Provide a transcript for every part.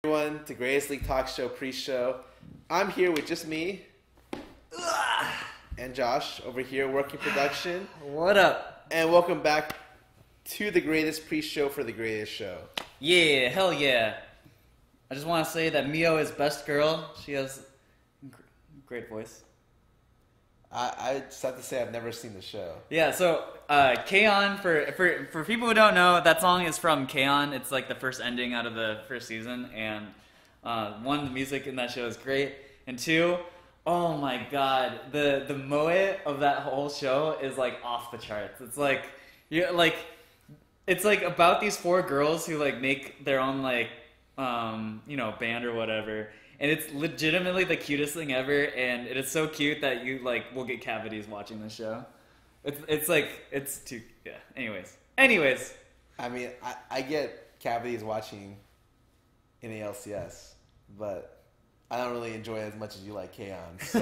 Everyone to Greatest League Talkshow pre-show. I'm here with just me and Josh over here working production. What up? And welcome back to the greatest pre-show for the greatest show. Yeah, hell yeah. I just want to say that Mio is best girl. She has great voice. I just have to say I've never seen the show. Yeah, so K-On! For people who don't know, that song is from K-On! It's like the first ending out of the first season, and one, the music in that show is great, and two, oh my god, the moe of that whole show is like off the charts. It's like it's like about these four girls who like make their own like band or whatever. And it's legitimately the cutest thing ever, and it is so cute that you like will get cavities watching the show. It's too yeah. Anyways. I mean, I get cavities watching NALCS, but I don't really enjoy it as much as you like K-On! So.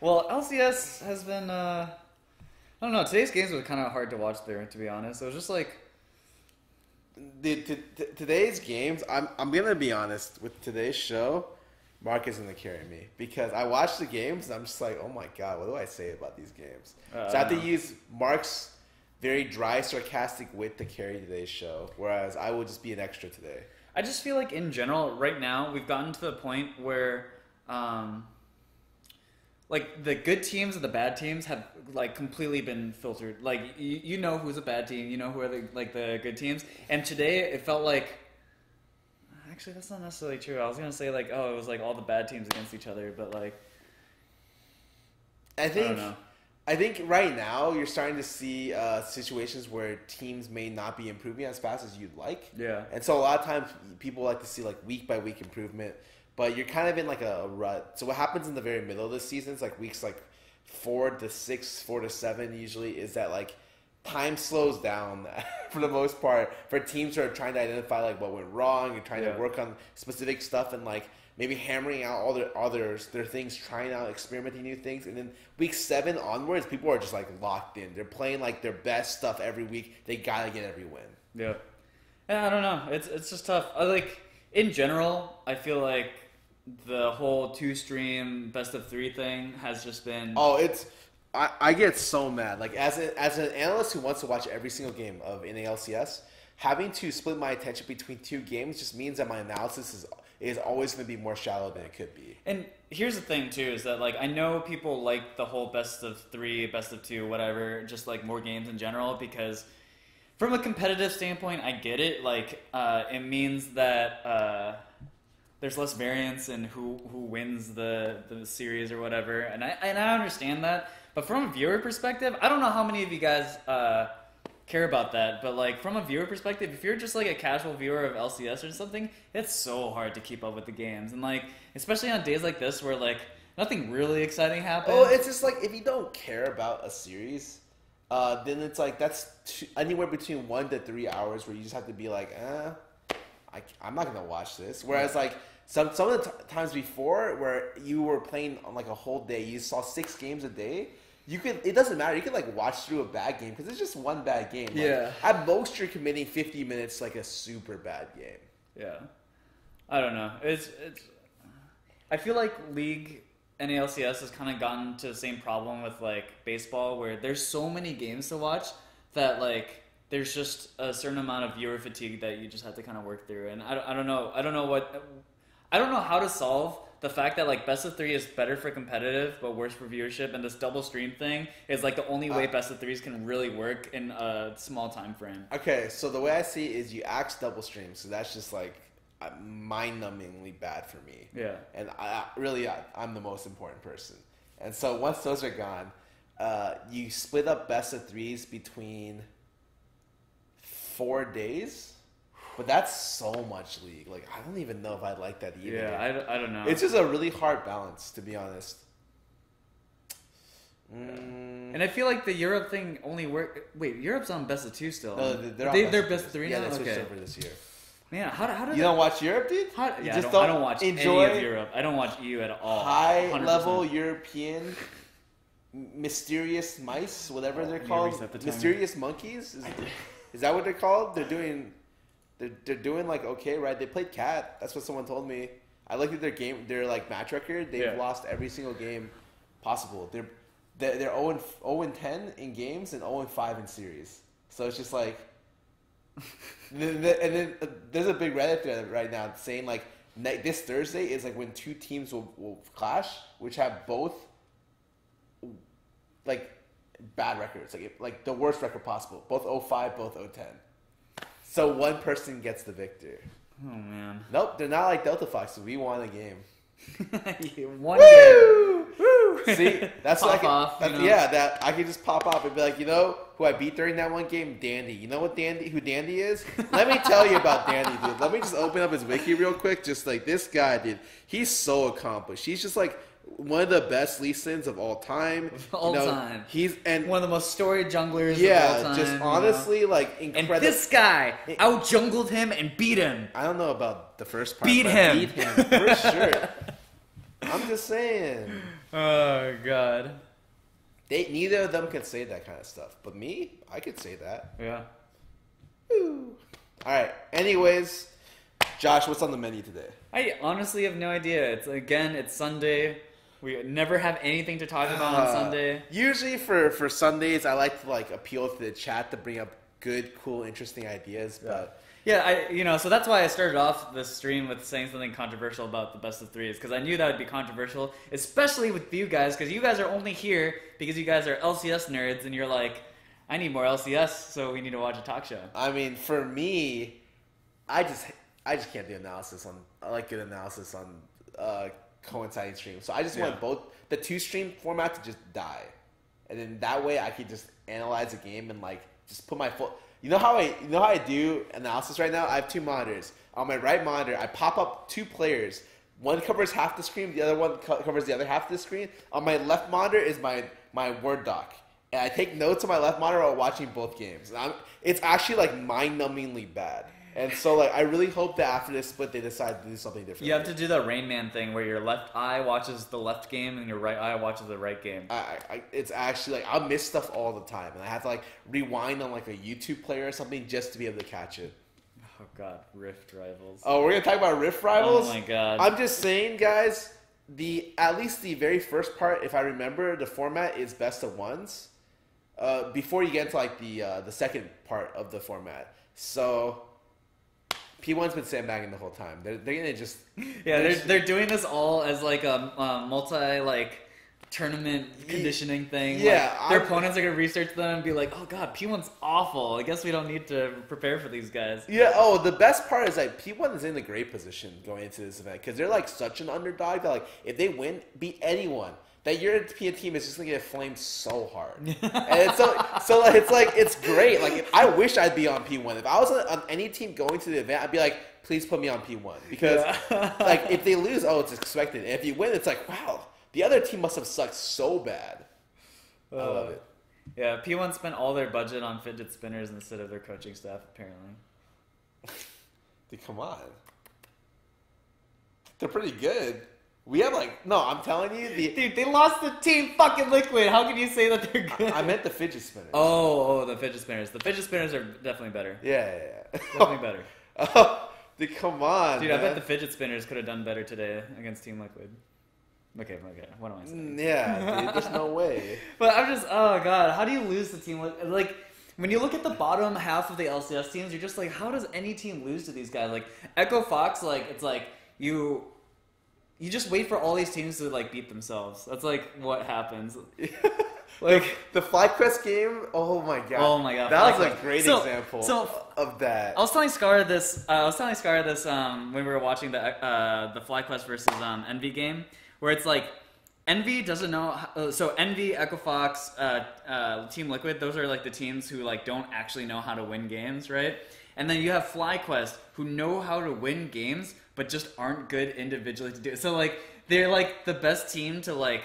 Well, LCS has been I don't know. Today's games were kind of hard to watch there, to be honest. It was just like. Today's games, I'm gonna be honest with today's show. Mark is gonna carry me because I watch the games and I'm just like, oh my god, what do I say about these games? So I have to use Mark's very dry, sarcastic wit to carry today's show, whereas I will just be an extra today. I just feel like in general, right now, we've gotten to the point where, like the good teams and the bad teams have like completely been filtered. Like you know who's a bad team, you know who are the good teams. And today it felt like actually that's not necessarily true. I was gonna say like it was like all the bad teams against each other, but like I don't know. I think right now you're starting to see situations where teams may not be improving as fast as you'd like. Yeah. And so a lot of times people like to see like week by week improvement. But you're kind of in like a rut. So what happens in the very middle of the season is like weeks like 4 to 6, 4 to 7 usually is that like time slows down for the most part for teams who are trying to identify like what went wrong and trying to work on specific stuff and like maybe hammering out all their things, trying out, experimenting new things. And then week 7 onwards, people are just like locked in. They're playing like their best stuff every week. They gotta get every win. Yeah. Yeah, I don't know. It's just tough. In general, I feel like the whole 2-stream best of 3 thing has just been I get so mad. Like as an analyst who wants to watch every single game of NALCS, having to split my attention between 2 games just means that my analysis is always going to be more shallow than it could be. And here's the thing too is that like I know people like the whole best of 3, best of 2, whatever, just like more games in general because from a competitive standpoint, I get it. Like it means that there's less variance in who wins the series or whatever, and I understand that. But from a viewer perspective, I don't know how many of you guys care about that. But like from a viewer perspective, if you're just like a casual viewer of LCS or something, it's so hard to keep up with the games, and like especially on days like this where like nothing really exciting happens. Oh, it's just like if you don't care about a series, then it's like that's anywhere between 1 to 3 hours where you just have to be like, I'm not gonna watch this. Whereas like some of the times before, where you were playing on like a whole day, you saw 6 games a day. It doesn't matter. You could like watch through a bad game because it's just one bad game. Yeah. Like, at most, you're committing 50 minutes to like a super bad game. Yeah. I don't know. It's. I feel like League NALCS has kind of gotten to the same problem with like baseball, where there's so many games to watch that like. There's just a certain amount of viewer fatigue that you just have to kind of work through, and I don't know how to solve the fact that like best of 3 is better for competitive but worse for viewership, and this double stream thing is like the only way best of 3s can really work in a small time frame. Okay, so the way I see it is you axe double stream, so that's just like mind-numbingly bad for me. Yeah, and I'm the most important person, and so once those are gone, you split up best of 3s between 4 days, but that's so much League. Like I don't even know if I like that either. Yeah, I don't know. It's just a really hard balance, to be honest. Yeah. And I feel like the Europe thing only worked. Wait, Europe's on best of 2 still. No, they're best of 3 now. Yeah, they switched over this year. Man, how did you don't watch Europe, dude? I don't watch any of Europe. I don't watch EU at all. High level European mysterious mice, whatever they're called. Mysterious monkeys. Is that what they're called? They're doing they're doing like okay, right? They played Cat. That's what someone told me. I looked at their like match record. They've lost every single game possible. They're 0-10 in games and 0-5 in series. So it's just like, and then there's a big Reddit thread right now saying like this Thursday is like when two teams will clash, which have both like bad records, like the worst record possible, both 0-5, both 0-10. So one person gets the victor. Oh man. Nope, they're not like Delta Fox. So we won a game. One game. Woo! See, that's pop what I can, off. that I can just pop off and be like, you know, who I beat during that one game, Dandy. You know who Dandy is? Let me tell you about Dandy, dude. Let me just open up his wiki real quick. Just like this guy, dude. He's so accomplished. He's just like one of the best Lee Sins of all time. Time. He's one of the most storied junglers of all time. Just honestly, like incredible. And this guy out-jungled him and beat him. I don't know about the first part. Beat him for sure. I'm just saying. Oh God. Neither of them can say that kind of stuff, but me, I could say that. Yeah. Woo. All right. Anyways, Josh, what's on the menu today? I honestly have no idea. It's Sunday. We never have anything to talk about on Sunday. Usually for Sundays, I like to like appeal to the chat to bring up good, cool, interesting ideas. But so that's why I started off this stream with saying something controversial about the best of threes, because I knew that would be controversial, especially with you guys, because you guys are only here because you guys are LCS nerds, and you're like, I need more LCS, so we need to watch a talk show. I mean, for me, I just can't do analysis on. I like good analysis on coinciding streams. So I just want both the 2-stream format to just die, and then that way I could just analyze a game and like just put my full. You know how I do analysis right now? I have 2 monitors. On my right monitor, I pop up 2 players. One covers half the screen, the other one covers the other half of the screen. On my left monitor is my Word doc. And I take notes on my left monitor while watching both games. And it's actually like mind-numbingly bad. And so like I really hope that after this split they decide to do something different. You have to do the Rain Man thing where your left eye watches the left game and your right eye watches the right game. It's actually like I'll miss stuff all the time, and I have to like rewind on like a YouTube player or something just to be able to catch it. Oh God, Rift Rivals. Oh, we're gonna talk about Rift Rivals? Oh my God. I'm just saying, guys. At least the very first part, if I remember, the format is best of ones. Before you get into like the second part of the format, so. P1's been sandbagging the whole time. They're gonna just they're doing this all as like a multi like tournament conditioning thing. Yeah, like, their opponents are gonna research them and be like, oh God, P1's awful. I guess we don't need to prepare for these guys. Yeah. Oh, the best part is like P1 is in a great position going into this event because they're like such an underdog that like if they win, beat anyone. That European team is just gonna get flamed so hard, and it's so it's great. Like I wish I'd be on P1. If I was on any team going to the event, I'd be like, please put me on P1 because like if they lose, it's expected. And if you win, it's like wow, the other team must have sucked so bad. I love it. Yeah, P1 spent all their budget on fidget spinners instead of their coaching staff. Apparently, dude, come on, they're pretty good. We have I'm telling you, dude, they lost to Team fucking Liquid. How can you say that they're good? I meant the fidget spinners. Oh, the fidget spinners. The fidget spinners are definitely better. Yeah. Definitely better. Oh, dude, come on, dude. man. I bet the fidget spinners could have done better today against Team Liquid. Okay. What am I saying? Yeah, dude, there's no way. But I'm just, oh God, how do you lose to Team Liquid? Like, when you look at the bottom half of the LCS teams, you're just like, how does any team lose to these guys? Like, Echo Fox, like, it's like, you just wait for all these teams to like beat themselves. That's like what happens. Like the FlyQuest game. Oh my god. Oh my god. That was a great example of that. I was telling Scarra this. When we were watching the FlyQuest versus Envy game, where it's like Envy doesn't know. So Envy, Echo Fox, Team Liquid. Those are like the teams who like don't actually know how to win games, right? And then you have FlyQuest who know how to win games, but just aren't good individually to do it. So, like, they're, like, the best team to, like,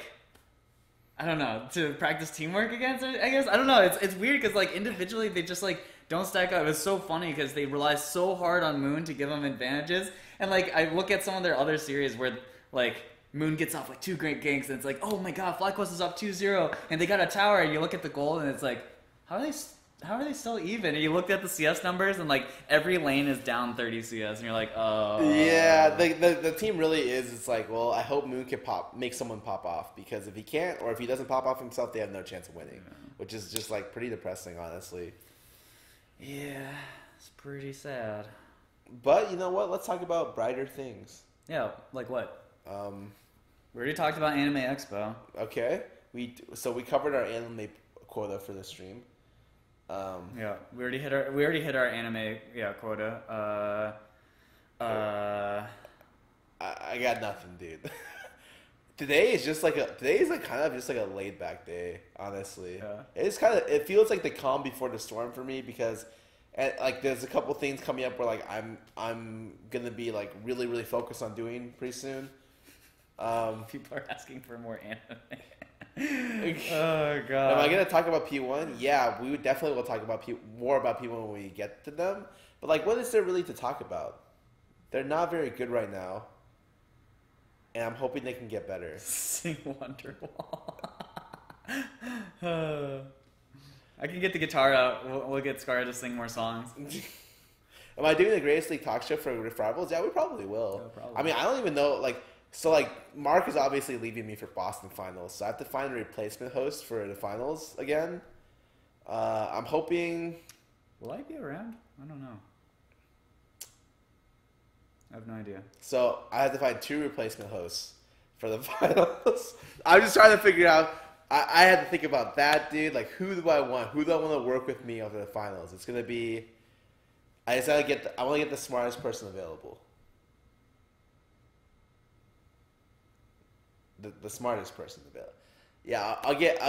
I don't know, to practice teamwork against, I guess. I don't know. It's weird because, like, individually they just, like, don't stack up. It's so funny because they rely so hard on Moon to give them advantages. And, like, I look at some of their other series where, like, Moon gets off, like, 2 great ganks, and it's like, oh, my God, FlyQuest is up 2-0, and they got a tower, and you look at the goal, and it's like, how how are they still even? And you looked at the CS numbers, and like every lane is down 30 CS, and you're like, oh. Yeah, the team really is. It's like, well, I hope Moon can make someone pop off, because if he can't, or if he doesn't pop off himself, they have no chance of winning, which is just like pretty depressing, honestly. Yeah, it's pretty sad. But you know what? Let's talk about brighter things. Yeah, like what? We already talked about Anime Expo. Okay, we covered our anime quota for the stream. Yeah, we already hit our anime quota. I got nothing, dude. Today is kind of just like a laid back day, honestly. Yeah. It feels like the calm before the storm for me, because like there's a couple things coming up where like I'm gonna be like really, really focused on doing pretty soon. People are asking for more anime. Oh god. Am I gonna talk about P1? Yeah, we definitely will talk about more about P1 when we get to them. But like, what is there really to talk about? They're not very good right now, and I'm hoping they can get better. Sing Wonderwall. I can get the guitar out. We'll get Scarra to sing more songs. Am I doing the Greatest League Talkshow for Rivals? Yeah, we probably will. Yeah, probably. I mean, I don't even know, like, so, like, Mark is obviously leaving me for Boston Finals, so I have to find a replacement host for the finals again. I'm hoping... Will I be around? I don't know. I have no idea. So, I have to find 2 replacement hosts for the finals. I'm just trying to figure out... I had to think about that, dude. Like, who do I want? Who do I want to work with me after the finals? It's going to be... I want to get the smartest person available. The smartest person available. Yeah, I'll get.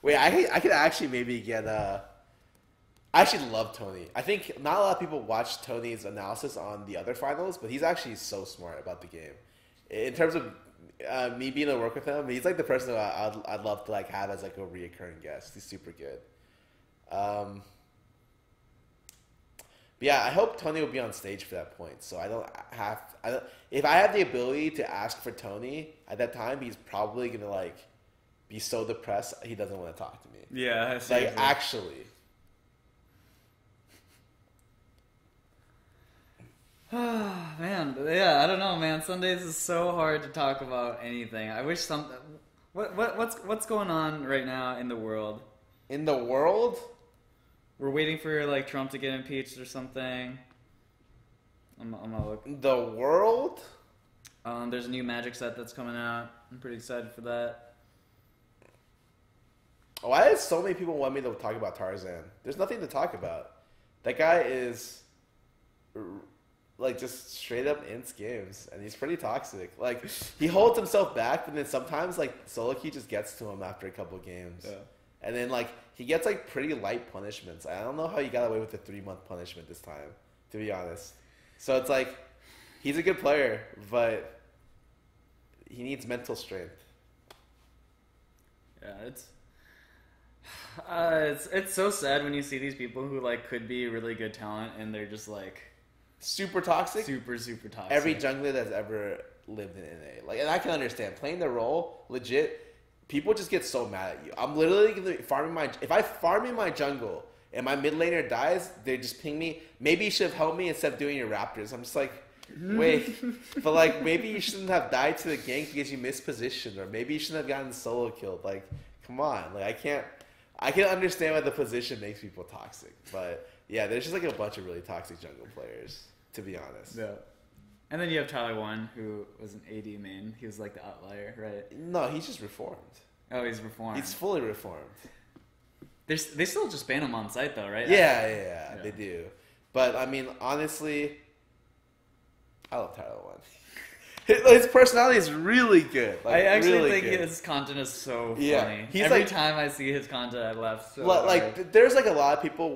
Wait, I could actually maybe get. I actually love Tony. I think not a lot of people watch Tony's analysis on the other finals, but he's actually so smart about the game. In terms of me being able to work with him, he's like the person that I'd love to like have as like a reoccurring guest. He's super good. But yeah, I hope Tony will be on stage for that point. So if I have the ability to ask for Tony at that time, he's probably gonna like be so depressed he doesn't want to talk to me. Yeah, I see. Like actually. Man, yeah, I don't know, man. Sundays is so hard to talk about anything. I wish what's going on right now in the world? In the world? We're waiting for like Trump to get impeached or something. I'm gonna look. The world? There's a new Magic set that's coming out. I'm pretty excited for that. Why does so many people want me to talk about Tarzan? There's nothing to talk about. That guy is like just straight up ints games, and he's pretty toxic. Like he holds himself back, but then sometimes like solo queue just gets to him after a couple games. Yeah. And then like he gets like pretty light punishments. I don't know how he got away with the 3-month punishment this time, to be honest. So it's like he's a good player, but he needs mental strength. Yeah, it's so sad when you see these people who like could be really good talent and they're just like super toxic. Super toxic. Every jungler that's ever lived in NA, like, and I can understand playing the role legit. People just get so mad at you. I'm literally gonna if I farm in my jungle and my mid laner dies, they just ping me. Maybe you should have helped me instead of doing your Raptors. I'm just like, wait, but like maybe you shouldn't have died to the gank because you missed position, or maybe you shouldn't have gotten solo killed. Like, come on, like I can understand why the position makes people toxic, but yeah, there's just like a bunch of really toxic jungle players, to be honest. Yeah. And then you have Tyler One, who was an AD main. He was like the outlier, right? No, he's just reformed. Oh, he's reformed. He's fully reformed. They still just ban him on site, though, right? Yeah, they do. But, I mean, honestly, I love Tyler One. His personality is really good. Like, I actually really think good. His content is so funny. Yeah, Every time I see his content, I laugh so like, hard. there's like a lot of people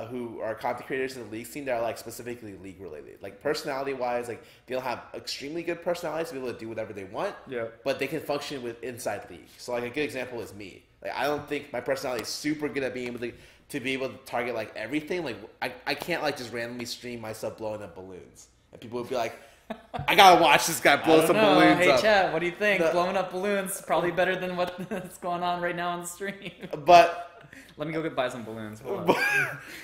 who are content creators in the league scene that are like specifically league related. Like personality wise, like they don't have extremely good personalities to be able to do whatever they want. Yeah. But they can function with inside league. So like a good example is me. Like I don't think my personality is super good at being able to be able to target like everything. Like I can't like just randomly stream myself blowing up balloons, and people would be like, I gotta watch this guy blow some balloons hey, up. Hey, chat, what do you think? Blowing up balloons probably better than what's going on right now on the stream. But let me go buy some balloons.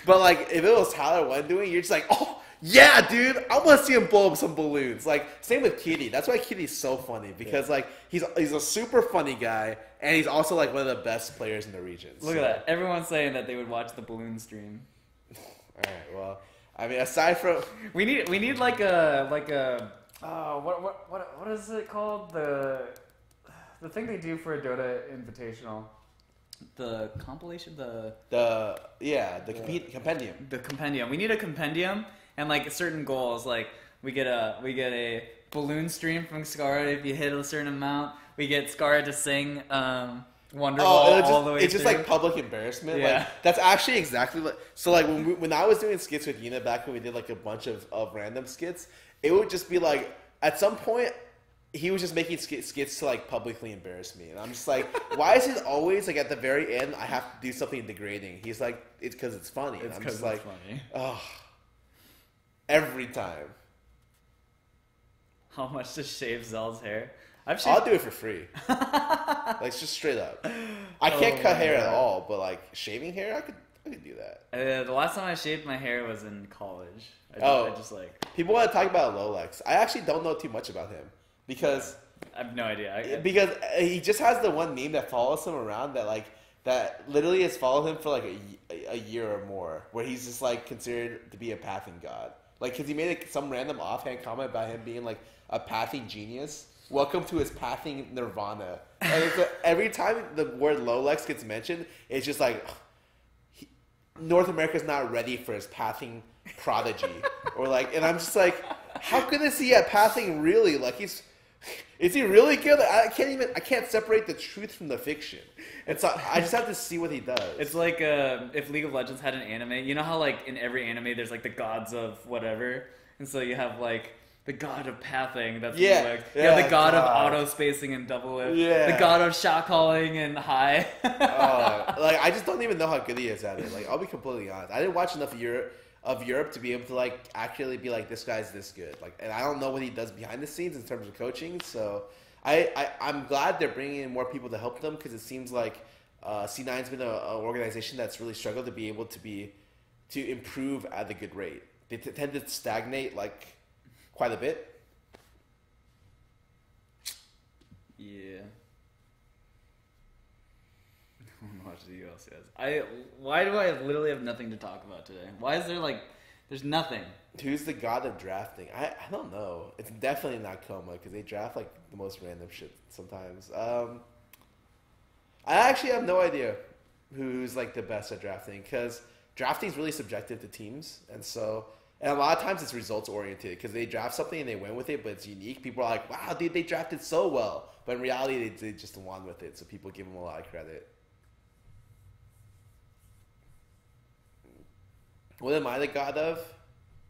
But like, if it was Tyler One doing, you're just like, oh yeah, dude, I want to see him blow up some balloons. Like, same with Kitty. That's why Kitty's so funny because like he's a super funny guy and he's also like one of the best players in the region. Look at that! Everyone's saying that they would watch the balloon stream. All right, well, I mean, aside from we need like a what is it called, the thing they do for a Dota Invitational, the compilation, compendium. The compendium. We need a compendium and like certain goals. Like we get a balloon stream from Scarra if you hit a certain amount. We get Scarra to sing Wonderwall all the way it's just through. like public embarrassment. Yeah. Like that's actually exactly like so. Like when I was doing skits with Yuna back when we did like a bunch of random skits, it would just be like at some point he was just making skits to like publicly embarrass me, and I'm just like, why is it always like at the very end I have to do something degrading? He's like, it's because it's funny. It's I'm because just like, funny. oh, every time. How much to shave Xell's hair? I'll do it for free. Like just straight up. I can't cut hair at all, but like shaving hair, I could do that. The last time I shaved my hair was in college. I just like people want to talk about Lolex. I actually don't know too much about him because I have no idea. Because he just has the one meme that follows him around that literally has followed him for like a year or more, where he's just like considered to be a pathing god. Like, because he made some random offhand comment about him being like a pathing genius. Welcome to his pathing nirvana. And it's every time the word Lolex gets mentioned, it's just like North America's not ready for his pathing prodigy, or like, and I'm just like, how good is he at pathing really? Like, is he really good? I can't separate the truth from the fiction. And so I just have to see what he does. It's like if League of Legends had an anime. You know how like in every anime there's like the gods of whatever, and so you have like the god of pathing. That's the god of auto spacing and double lift. Yeah. The god of shot calling and high. Like I just don't even know how good he is at it. Like I'll be completely honest. I didn't watch enough of Europe to be able to like actually be like, this guy's this good. Like, and I don't know what he does behind the scenes in terms of coaching. So I'm glad they're bringing in more people to help them, because it seems like C9's been an organization that's really struggled to be able to improve at a good rate. They tend to stagnate like quite a bit. Yeah. Watch the LCS. Why do I literally have nothing to talk about today? Why is there like, there's nothing? Who's the god of drafting? I don't know. It's definitely not Coma, because they draft like the most random shit sometimes. I actually have no idea who's like the best at drafting, because drafting is really subjective to teams, and a lot of times it's results oriented, because they draft something and they win with it, but it's unique. People are like, wow, dude, they drafted so well, but in reality they just won with it, so people give them a lot of credit. What am I the god of?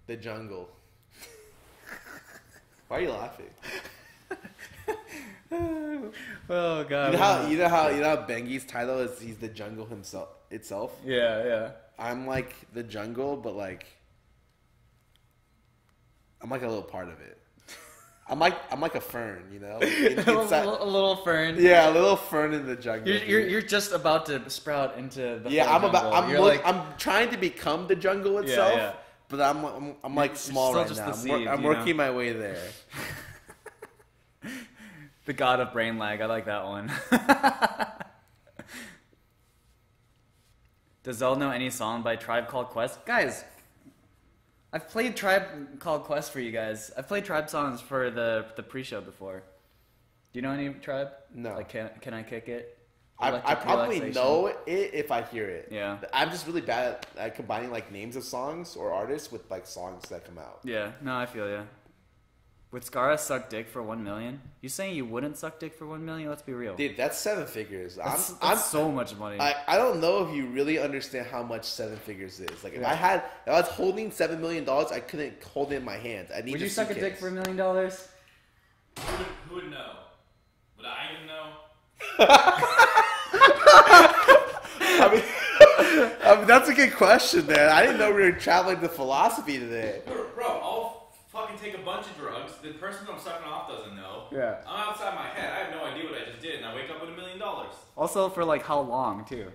The jungle. Why are you laughing? Oh god. You know how Bengi's title is, he's the jungle itself? Yeah. I'm like the jungle, but like I'm like a little part of it. I'm like a fern, you know? A little fern. Yeah, a little fern in the jungle. You're just about to sprout into the I'm trying to become the jungle itself. Yeah. But I'm like small right now. I'm working my way there. The god of brain lag. I like that one. Does Xell know any song by Tribe Called Quest? Guys, I've played Tribe Called Quest for you guys. I've played Tribe songs for the pre-show before. Do you know any Tribe? No. Like, can I kick it? I probably know it if I hear it. Yeah. I'm just really bad at combining like names of songs or artists with like songs that come out. Yeah. No, I feel ya. Would Scarra suck dick for 1 million? You saying you wouldn't suck dick for 1 million? Let's be real. Dude, that's 7 figures. That's so much money. I don't know if you really understand how much 7 figures is. Like if I was holding $7 million, I couldn't hold it in my hands. I need. Would you suck a dick for $1 million? Who would know? Would I even know? I mean, that's a good question, man. I didn't know we were traveling to philosophy today. Bro, I'll fucking take a bunch of drugs. The person I'm sucking off doesn't know. Yeah. I'm outside my head. I have no idea what I just did, and I wake up with $1 million. Also, for like how long too?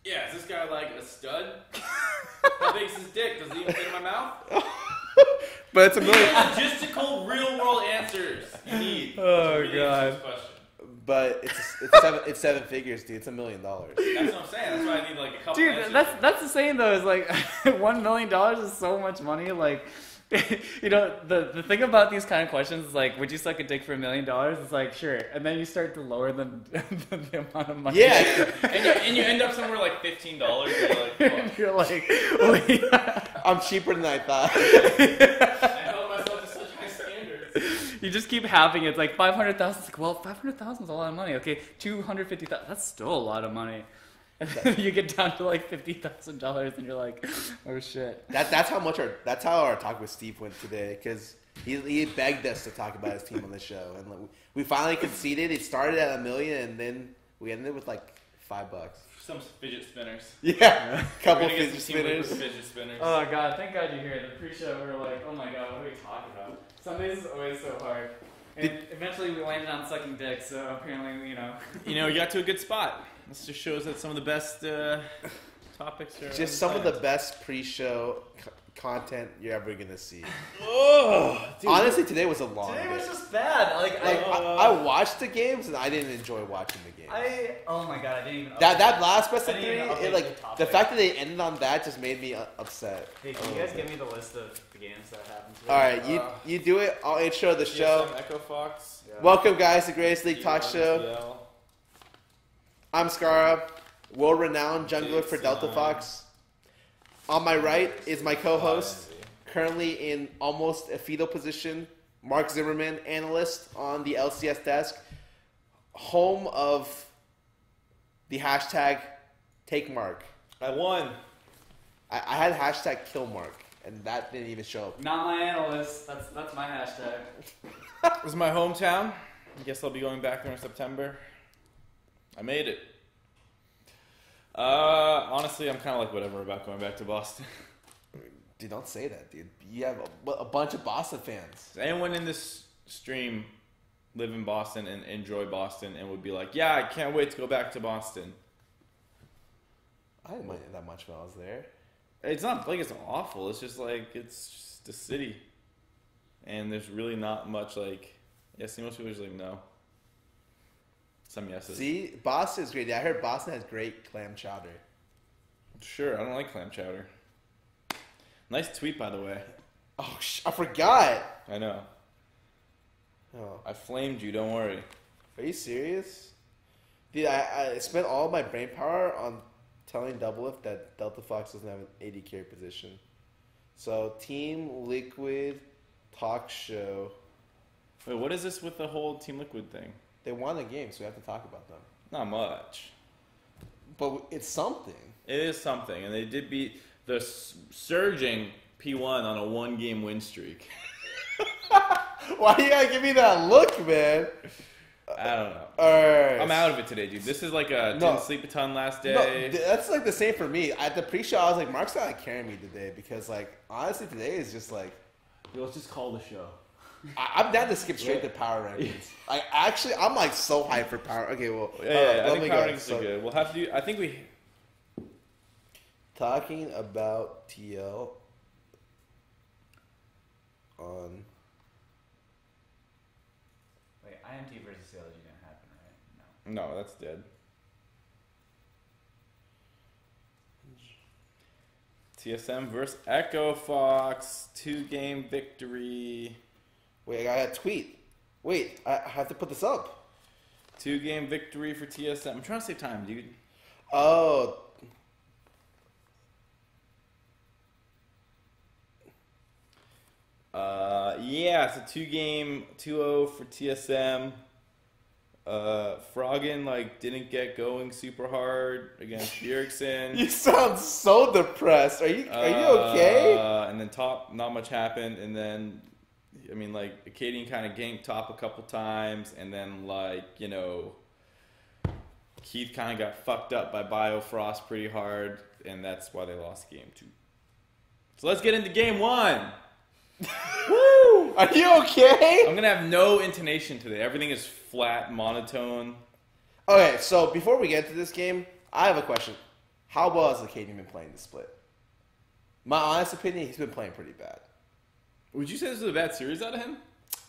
Yeah, is this guy like a stud? How big is his dick? Does he even fit in my mouth? But it's $1 million. Logistical, real-world answers you need. Oh, to really God. answer this question. But it's seven figures, dude. It's $1 million. That's what I'm saying. That's why I need like a couple. Dude, answers. that's the same though. Is like $1 million is so much money. Like, you know, the thing about these kind of questions is like, would you suck a dick for $1 million? It's like, sure, and then you start to lower the amount of money. Yeah. and you end up somewhere like $15. And you're like, wait. I'm cheaper tan I thought. I held myself to such high standards. You just keep having it. It's like 500,000. It's like, well, 500,000 is a lot of money. Okay, 250,000. That's still a lot of money. And then you get down to like $50,000, and you're like, oh shit. That's how our talk with Steve went today, because he begged us to talk about his team on the show, and like, we finally conceded. It started at $1 million, and then we ended with like $5. Some fidget spinners. Yeah, couple We're gonna get fidget some teamwork spinners. with fidget spinners. Oh god, thank God you're here. The pre-show, we were like, oh my god, what are we talking about? Sundays is always so hard. And eventually we landed on sucking dick, so apparently, you know. You know, you got to a good spot. This just shows that some of the best topics are. Just some of the best pre-show content you're ever gonna see. Oh, dude. Honestly, today was a long Today day. was just bad. I watched the games and I didn't enjoy watching the games. Oh my god, I didn't even. That last best of I three, didn't even update it, like the topic. the fact that they ended on that just made me upset. Hey, can you guys give me the list of the games that happened today? All right, you do it. I'll intro the show. Echo Fox. Yeah. Welcome, guys, to Greatest League Talkshow. I'm Scarra, world-renowned jungler for Delta Fox. On my right is my co-host, currently in almost a fetal position, MarkZ, analyst on the LCS desk, home of the hashtag TakeMark. I won. I had hashtag KillMark, and that didn't even show up. Not my analyst. That's my hashtag. This is my hometown. I guess I'll be going back there in September. I made it. Honestly, I'm kind of like whatever about going back to Boston. Dude, don't say that, dude. You have a bunch of Boston fans. Does anyone in this stream live in Boston and enjoy Boston and would be like, yeah, I can't wait to go back to Boston? I didn't mind it that much when I was there. It's not like it's awful. It's just like, it's just a city. And there's really not much like, yeah, see, most people are just like, no. Some yeses. See, Boston is great. I heard Boston has great clam chowder. Sure, I don't like clam chowder. Nice tweet, by the way. Oh, I forgot. I know. Oh, I flamed you, don't worry. are you serious? Dude, I spent all my brain power on telling Doublelift that Delta Fox doesn't have an AD carry position. So, Team Liquid Talk Show. Wait, what is this with the whole Team Liquid thing? They won the game, so we have to talk about them. Not much. But it's something. It is something, and they did beat the surging P1 on a one-game win streak. Why you gotta give me that look, man? I don't know. Alright. I'm out of it today, dude. This is like a didn't sleep a ton last day. No, that's like the same for me. At the pre-show, I was like, Mark's not carrying me today because, like, honestly, today is just like, Let's just call the show. I'm down to skip straight to power rankings. Like, actually, I'm like so hyped for power. Okay, well, Yeah, I let think me power go. rankings So, are good. We'll have to do. I think we. talking about TL on. Wait, IMT versus CLG didn't happen, right? No. No, that's dead. TSM versus Echo Fox, 2-game victory. Wait, I got a tweet. Wait, I have to put this up. 2-game victory for TSM. I'm trying to save time, dude. Oh. Yeah, it's a 2-game, 2-0 for TSM. Froggen didn't get going super hard against Bjergsen. You sound so depressed. Are you okay? And then top, not much happened, and then Acadian kind of ganked top a couple times, and then Keith kind of got fucked up by Biofrost pretty hard, and that's why they lost game 2. So let's get into game 1. Woo! Are you okay? I'm gonna have no intonation today. Everything is flat, monotone. Okay, so before we get into this game, I have a question. How well has Acadian been playing this split? My honest opinion, he's been playing pretty bad. Would you say this was a bad series out of him?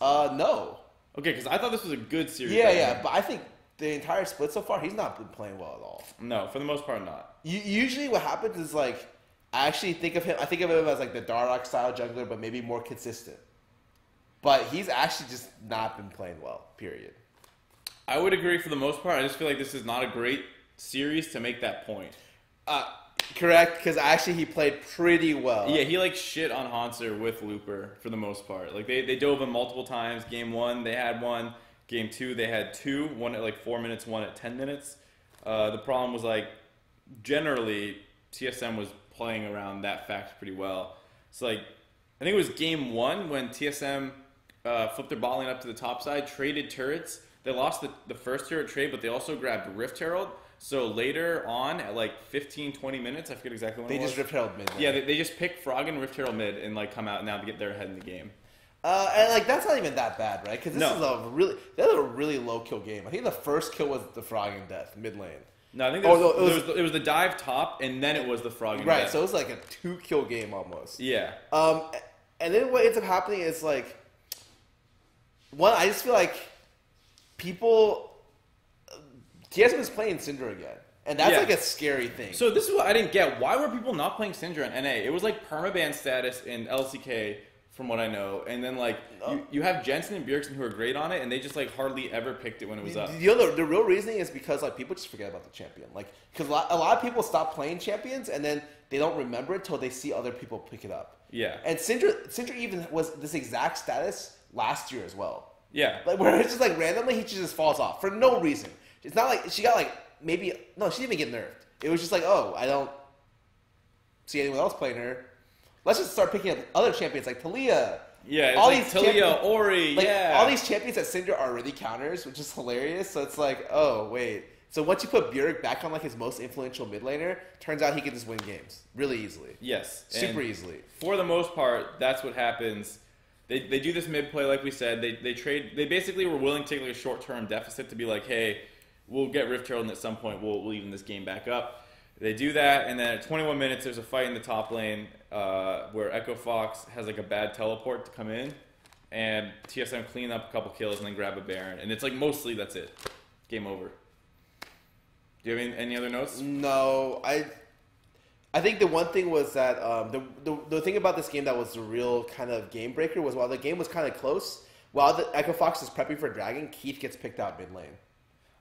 No. Okay, because I thought this was a good series. Yeah, but I think the entire split so far, he's not been playing well at all. No, for the most part, not. Usually what happens is, like, I think of him as, like, the Dardoch-style jungler, but maybe more consistent. But he's actually just not been playing well, period. I would agree for the most part. I just feel like this is not a great series to make that point. Correct, because actually he played pretty well. Yeah, he like shit on Hanser with Looper for the most part. Like they dove him multiple times. Game 1 they had one. Game 2 they had two. One at like 4 minutes, one at 10 minutes. The problem was like generally TSM was playing around that fact pretty well. So like I think it was game 1 when TSM flipped their bot lane up to the top side, traded turrets. They lost the first turret trade, but they also grabbed Rift Herald. So later on, at like 15, 20 minutes, I forget exactly when They it was. just Rift Herald mid. Yeah, they just pick Frog and Rift Herald mid and like come out now to get their ahead in the game. And like that's not even that bad, right? Because this No. is a really low kill game. I think the first kill was the Frog and Death mid lane. No, I think it was the dive top, and then it was the Frog and Right, death. so it was like a 2-kill game almost. Yeah. And then what ends up happening is like, one, I just feel like TSM is playing Syndra again. And that's like a scary thing. So this is what I didn't get. Why were people not playing Syndra in NA? It was like permaban status in LCK, from what I know. And then like you have Jensen and Bjergsen who are great on it, and they just like hardly ever picked it when it was up. You know, the real reasoning is because like people just forget about the champion. Like, because a lot of people stop playing champions, and then they don't remember it till they see other people pick it up. Yeah. And Syndra even was this exact status last year as well. Yeah. Like where it's just like randomly he just falls off for no reason. It's not like she got like she didn't even get nerfed. It was just like, oh, I don't see anyone else playing her. Let's just start picking up other champions like Talia. Yeah, it's all like these Talia, Ori, like, yeah. all these champions at Syndra are already counters, which is hilarious. So it's like, oh wait. So once you put Bjerg back on like his most influential mid laner, turns out he can just win games really easily. Yes, super easily. For the most part, that's what happens. They do this mid play, like we said. They trade. They basically were willing to take like a short term deficit to be like, hey, we'll get Rift Herald, and at some point we'll even this game back up. They do that, and then at 21 minutes, there's a fight in the top lane where Echo Fox has like a bad teleport to come in, and TSM clean up a couple kills and then grab a Baron, and it's like mostly that's it, game over. Do you have any other notes? No, I think the one thing was that the thing about this game that was the real kind of game breaker was while the game was kind of close, while the Echo Fox is prepping for Dragon, Keith gets picked out mid lane.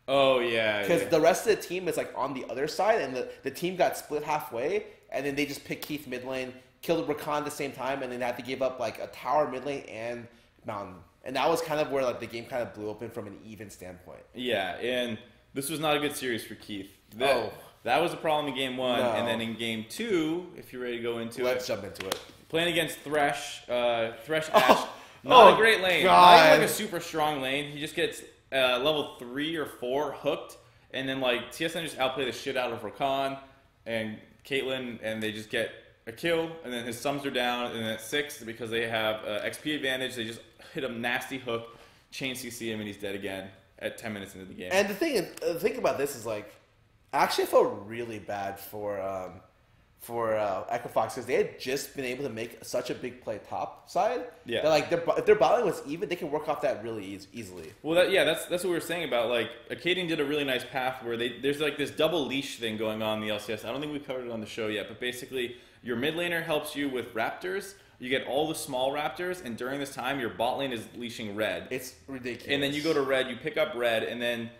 Oh, yeah. Because the rest of the team is like on the other side, and the team got split halfway, and then they just picked Keith mid lane, killed Rakan at the same time, and then had to give up like a tower mid lane and mountain. And that was kind of where like the game kind of blew open from an even standpoint. Yeah, and this was not a good series for Keith. That was a problem in game 1, and then in game 2, if you're ready to go into Let's jump into it. Playing against Thresh Ashe. Not a great lane. God. Not even like a super strong lane. He just gets level 3 or 4 hooked, and then like TSM just outplay the shit out of Rakan and Caitlyn, and they just get a kill, and then his sums are down, and then at 6, because they have XP advantage, they just hit a nasty hook, chain CC him, and he's dead again at 10 minutes into the game. And the thing about this is like, actually I felt really bad for Echo Fox because they had just been able to make such a big play top side. Yeah. That like if their bottom was even, they can work off that really easily. Well, that's what we were saying about like Acadian did a really nice path where there's like this double leash thing going on in the LCS. I don't think we covered it on the show yet, but basically your mid laner helps you with Raptors. You get all the small Raptors, and during this time your bot lane is leashing red. It's ridiculous. And then you go to red, you pick up red, and then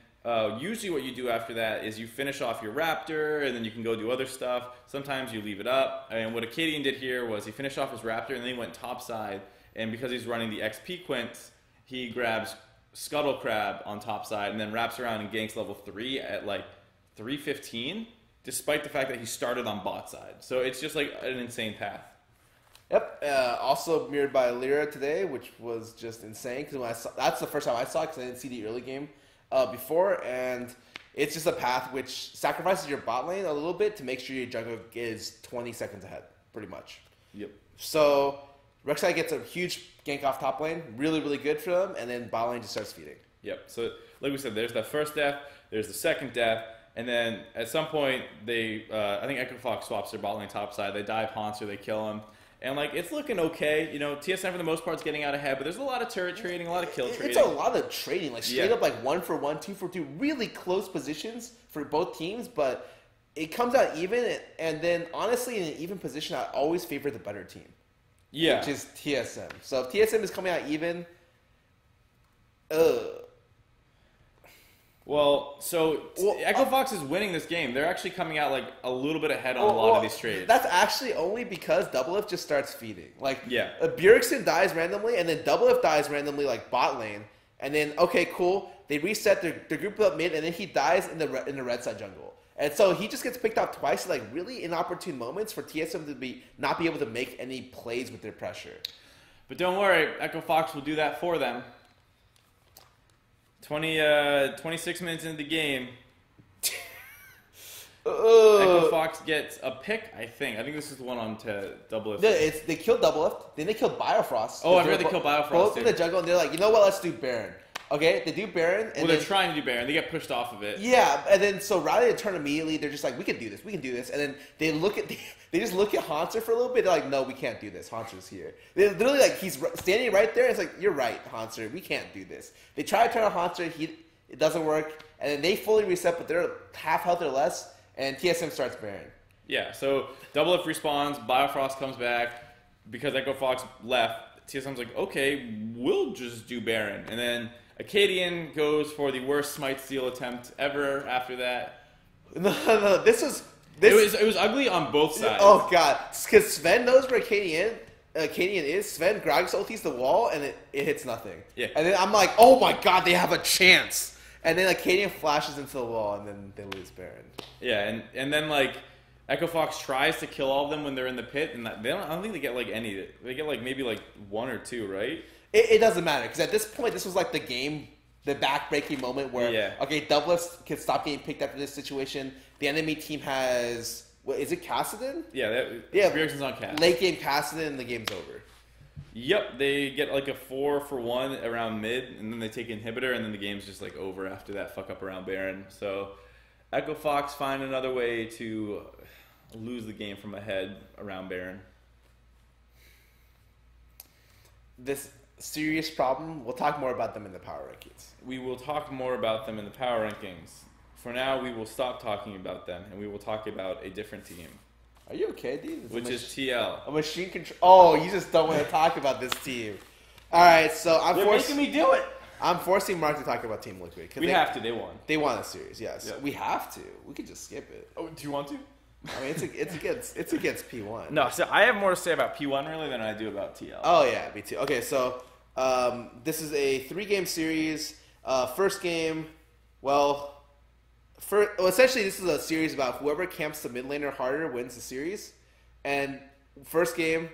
usually what you do after that is you finish off your Raptor, and then you can go do other stuff. Sometimes you leave it up. And what Acadian did here was he finished off his Raptor, and then he went topside. And because he's running the XP Quints, he grabs Scuttle Crab on topside, and then wraps around and ganks level 3 at like 315, despite the fact that he started on bot side. So it's just like an insane path. Yep. Also mirrored by Lyra today, which was just insane. Because that's the first time I saw it, because I didn't see the early game before, and it's just a path which sacrifices your bot lane a little bit to make sure your jungle is 20 seconds ahead, pretty much. Yep. So Rek'Sai gets a huge gank off top lane, really, really good for them, and then bot lane just starts feeding. Yep. So, like we said, there's that first death, there's the second death, and then at some point, they, I think Echo Fox swaps their bot lane top side. They dive Haunter, they kill him. And, like, it's looking okay. You know, TSM for the most part is getting out ahead, but there's a lot of turret trading, a lot of kill trading. It's a lot of trading, like straight up like 1 for 1, 2 for 2, really close positions for both teams, but it comes out even, and then honestly, in an even position, I always favor the better team. Yeah. Which is TSM. So if TSM is coming out even, Well, Echo Fox is winning this game. They're actually coming out like a little bit ahead on a lot of these trades. That's actually only because Doublelift just starts feeding. Like, yeah. Bjergsen dies randomly, and then Doublelift dies randomly, like bot lane, and then okay, cool. They reset their group up mid, and then he dies in the red side jungle, and so he just gets picked off twice, like really inopportune moments for TSM to not be able to make any plays with their pressure. But don't worry, Echo Fox will do that for them. 26 minutes into the game, Echo Fox gets a pick, I think. I think this is the one on to Doublelift. No, they killed Doublelift, then they killed Biofrost. Oh, I heard they killed Biofrost, both in the jungle, and they're like, you know what, let's do Baron. Okay, they do Baron. And they're trying to do Baron. They get pushed off of it. Yeah, and then so rather than turn immediately, they're just like, we can do this. And then they just look at Haunter for a little bit. They're like, no, we can't do this. Haunter's here. They're literally like, he's standing right there. It's like, you're right, Haunter. We can't do this. They try to turn on Haunter. It doesn't work. And then they fully reset, but they're half health or less. And TSM starts Baron. Yeah, so Doublelift respawns. Biofrost comes back. Because Echo Fox left, TSM's like, okay, we'll just do Baron. And then Acadian goes for the worst Smite Steal attempt ever after that. No, It was ugly on both sides. Oh, God. Because Sven knows where Acadian is. Sven Gragas ultis the wall, and it hits nothing. Yeah. And then I'm like, oh, my God, they have a chance. And then Acadian flashes into the wall, and then they lose Baron. Yeah, and then, like, Echo Fox tries to kill all of them when they're in the pit, and I don't think they get, like, any. They get, like, maybe, like, 1 or 2, right? It doesn't matter, because at this point, this was like the back-breaking moment where, okay, Doublelift can stop getting picked after this situation. The enemy team has, what, is it Kassadin? Yeah, Bjergsen's on Cass. Late game Kassadin, and the game's over. Yep, they get like a 4 for 1 around mid, and then they take Inhibitor, and then the game's just like over after that fuck up around Baron. So Echo Fox find another way to lose the game from ahead around Baron. This serious problem. We'll talk more about them in the power rankings. We will talk more about them in the power rankings. For now, we will stop talking about them, and we will talk about a different team. Are you okay, dude? Which is TL. A machine control. Oh, you just don't want to talk about this team. All right, so You're making me do it. I'm forcing Mark to talk about Team Liquid. We have to. They won. They won a series, yes. Yeah. We have to. We could just skip it. Oh, do you want to? I mean, it's against P1. No, so I have more to say about P1 really than I do about TL. Oh yeah, me too. Okay, so this is a 3-game series. First game, essentially this is a series about whoever camps the mid laner harder wins the series. And first game,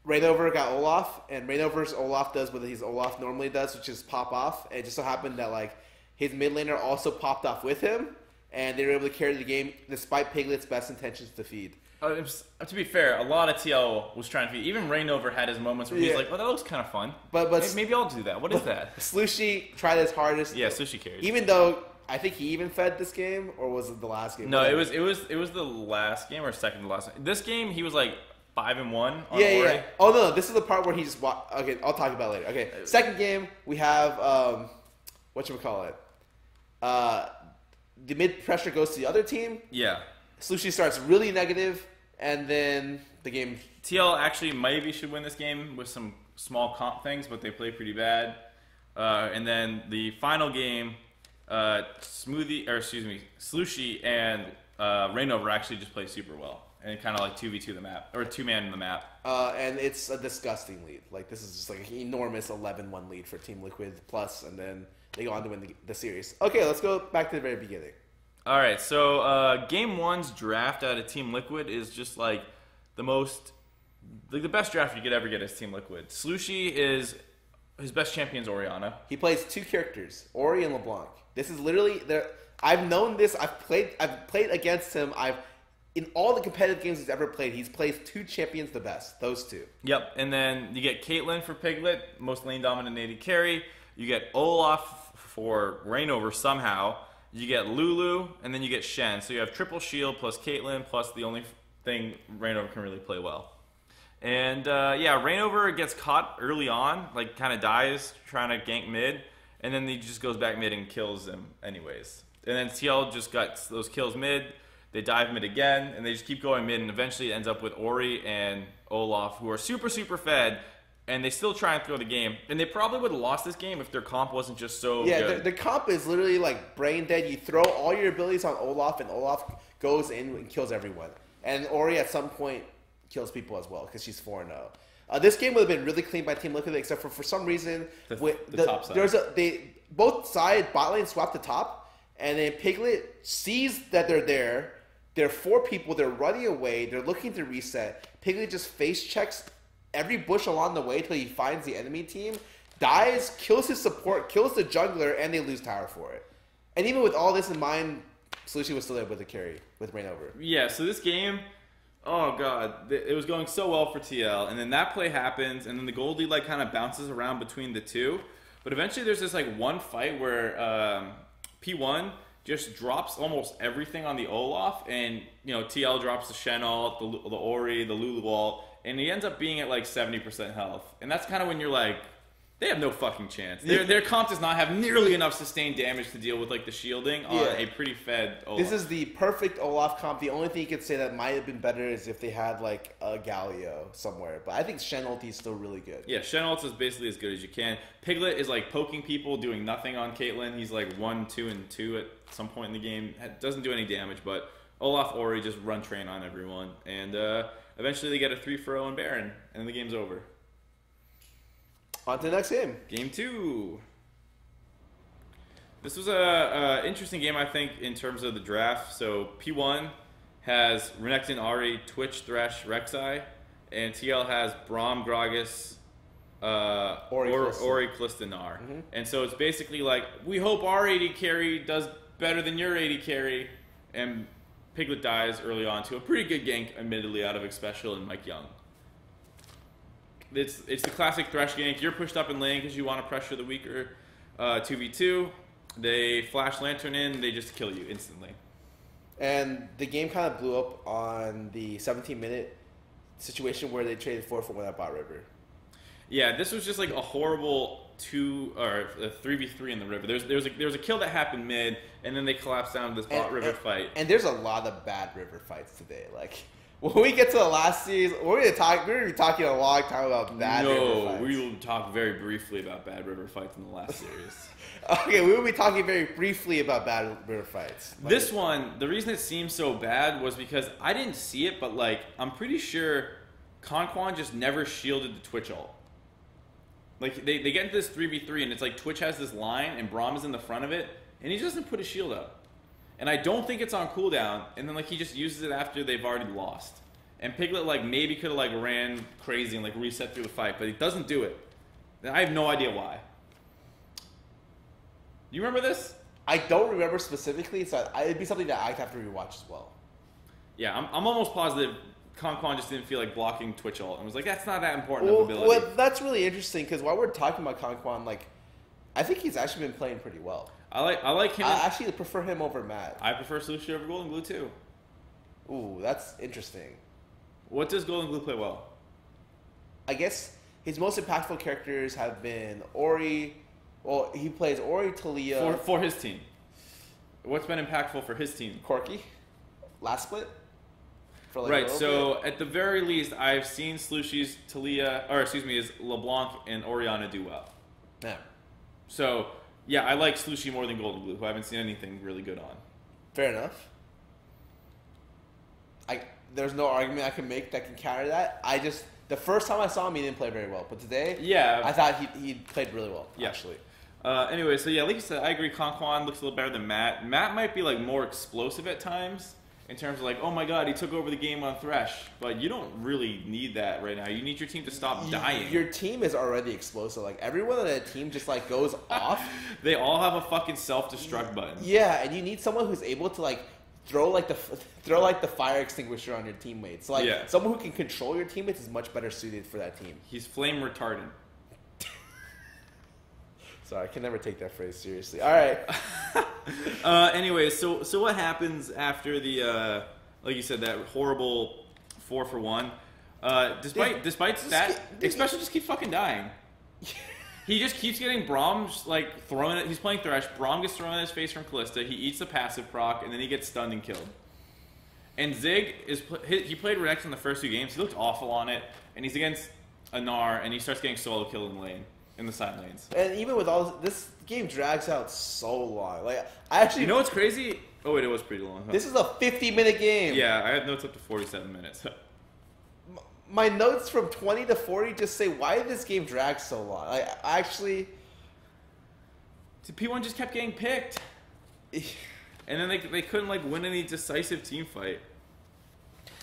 Rainover got Olaf, and Rainover's Olaf does what his Olaf normally does, which is pop off. And it just so happened that like his mid laner also popped off with him, and they were able to carry the game despite Piglet's best intentions to feed. To be fair, a lot of TL was trying to feed. Even Rainover had his moments where he's like, "Oh, that looks kind of fun." But maybe I'll do that. What is that? Slushie tried his hardest. Yeah, Slushie carried. Even though I think he even fed this game, or was it the last game? No, it was the last game or second to last. This game he was like 5-1. Yeah. Oh no, this is the part where he just okay, I'll talk about it later. Okay, second game we have whatchamacallit. The mid pressure goes to the other team. Yeah. Slushie starts really negative, and then the game. TL actually maybe should win this game with some small comp things, but they play pretty bad. And then the final game, Slushie and Rainover actually just play super well. And kind of like 2v2 the map, or 2-man in the map. And it's a disgusting lead. Like, this is just like an enormous 11-1 lead for Team Liquid plus, and then they go on to win the series. Okay, let's go back to the very beginning. All right, so Game 1's draft out of Team Liquid is just like the best draft you could ever get as Team Liquid. Slushie is, his best champion's Orianna. He plays 2 characters, Ori and LeBlanc. This is literally, I've known this, I've played against him, in all the competitive games he's ever played, he's played 2 champions the best. Those 2. Yep, and then you get Caitlyn for Piglet, most lane dominant AD carry. You get Olaf for Reignover somehow. You get Lulu, and then you get Shen. So you have triple shield plus Caitlyn plus the only thing Reignover can really play well. And yeah, Reignover gets caught early on, like kind of dies trying to gank mid, and then he just goes back mid and kills him anyways. And then TL just got those kills mid. They dive mid again, and they just keep going mid, and eventually it ends up with Ori and Olaf, who are super, super fed, and they still try and throw the game. And they probably would have lost this game if their comp wasn't just so good. Yeah, the comp is literally like brain dead. You throw all your abilities on Olaf, and Olaf goes in and kills everyone. And Ori at some point kills people as well because she's 4-0. This game would have been really clean by Team Liquid, except for some reason the top side. Both side bot lane swap the top, and then Piglet sees that they're there. There are 4 people. They're running away. They're looking to reset. Piglet just face checks every bush along the way till he finds the enemy team, dies, kills his support, kills the jungler, and they lose tower for it. And even with all this in mind, Slushy was still able to carry with Reignover. Yeah, so this game, oh god, it was going so well for TL, and then that play happens, and then the gold lead like kind of bounces around between the two. But eventually there's this like one fight where P1 just drops almost everything on the Olaf, and you know TL drops the Shen ult, the Ori, the Lulu ult, and he ends up being at like 70% health. And that's kind of when you're like, they have no fucking chance. Their comp does not have nearly enough sustained damage to deal with like the shielding on a pretty fed Olaf. This is the perfect Olaf comp. The only thing you could say that might have been better is if they had like a Galio somewhere. But I think Shen ulti is still really good. Yeah, Shen ult is basically as good as you can. Piglet is like poking people, doing nothing on Caitlyn. He's like 1, 2, and 2 at some point in the game. Doesn't do any damage, but Olaf Ori just run train on everyone. And eventually they get a 3-0 in Baron, and the game's over. On to the next game. Game 2. This was a interesting game, I think, in terms of the draft. So P1 has Renekton, Ahri, Twitch, Thresh, Rek'Sai, and TL has Braum, Gragas, Ori, Kalista, Gnar. Mm-hmm. And so it's basically like, we hope our AD carry does better than your AD carry, and Piglet dies early on to a pretty good gank, admittedly, out of Xpecial and Mike Young. It's the classic Thresh gank. You're pushed up in lane because you want to pressure the weaker 2v2. They flash Lantern in, they just kill you instantly. And the game kind of blew up on the 17-minute situation where they traded 4 for 1 at Bot River. Yeah, this was just like a horrible 3v3 in the river. There was a kill that happened mid, and then they collapsed down to this Bot River fight. And there's a lot of bad river fights today. Like, when we get to the last series, we're going to be talking a long time about bad river fights. No, we will talk very briefly about bad river fights in the last series. Okay, we will be talking very briefly about bad river fights. This one, the reason it seemed so bad was because I didn't see it, but like I'm pretty sure Conquan just never shielded the Twitch ult. Like they get into this 3v3 and it's like Twitch has this line and Braum is in the front of it and he doesn't put his shield up. And I don't think it's on cooldown, and then like he just uses it after they've already lost. And Piglet like maybe could have like ran crazy and like reset through the fight, but he doesn't do it. And I have no idea why. You remember this? I don't remember specifically, so it'd be something that I'd have to rewatch as well. Yeah, I'm almost positive Conquan just didn't feel like blocking Twitch ult and was like, that's not that important of ability. Well, that's really interesting because while we're talking about Conquan, like I think he's actually been playing pretty well. I like him. I actually prefer him over Matt. I prefer Sushi over Golden Glue too. Ooh, that's interesting. What does Golden Glue play well? I guess his most impactful characters have been Ori. Well, he plays Ori, Taliyah. For his team. What's been impactful for his team? Corki. Last split. For like right, so at the very least, I've seen Slushy's Taliyah, or excuse me, is LeBlanc and Orianna do well. Yeah. So, yeah, I like Slushy more than Golden Glue, who I haven't seen anything really good on. Fair enough. There's no argument I can make that can counter that. The first time I saw him, he didn't play very well. But today, I thought he played really well, actually. Anyway, so yeah, like you said, I agree. Conquan looks a little better than Matt. Matt might be like more explosive at times in terms of like, oh my god, he took over the game on Thresh. But you don't really need that right now. You need your team to stop dying. Your team is already explosive. Like everyone on that team just like goes off. They all have a fucking self-destruct button. Yeah, and you need someone who's able to like throw like the fire extinguisher on your teammates. So like someone who can control your teammates is much better suited for that team. He's flame retardant. Sorry, I can never take that phrase seriously. All right. Anyway, so what happens after the like you said, that horrible 4-for-1? Despite that, Expression just keeps fucking dying. He just keeps getting Braum like throwing it. He's playing Thresh. Braum gets thrown in his face from Callista. He eats the passive proc, and then he gets stunned and killed. And Zig he played Rex in the first 2 games. He looked awful on it, and he's against a Gnar, and he starts getting solo killed in lane. In the side lanes. And even with all this game drags out so long. Like I actually, you know what's crazy? Oh wait, it was pretty long. Huh? This is a 50-minute game. Yeah, I had notes up to 47 minutes. My notes from 20 to 40 just say, why did this game drag so long? Like actually, P1 just kept getting picked, and then they couldn't like win any decisive team fight.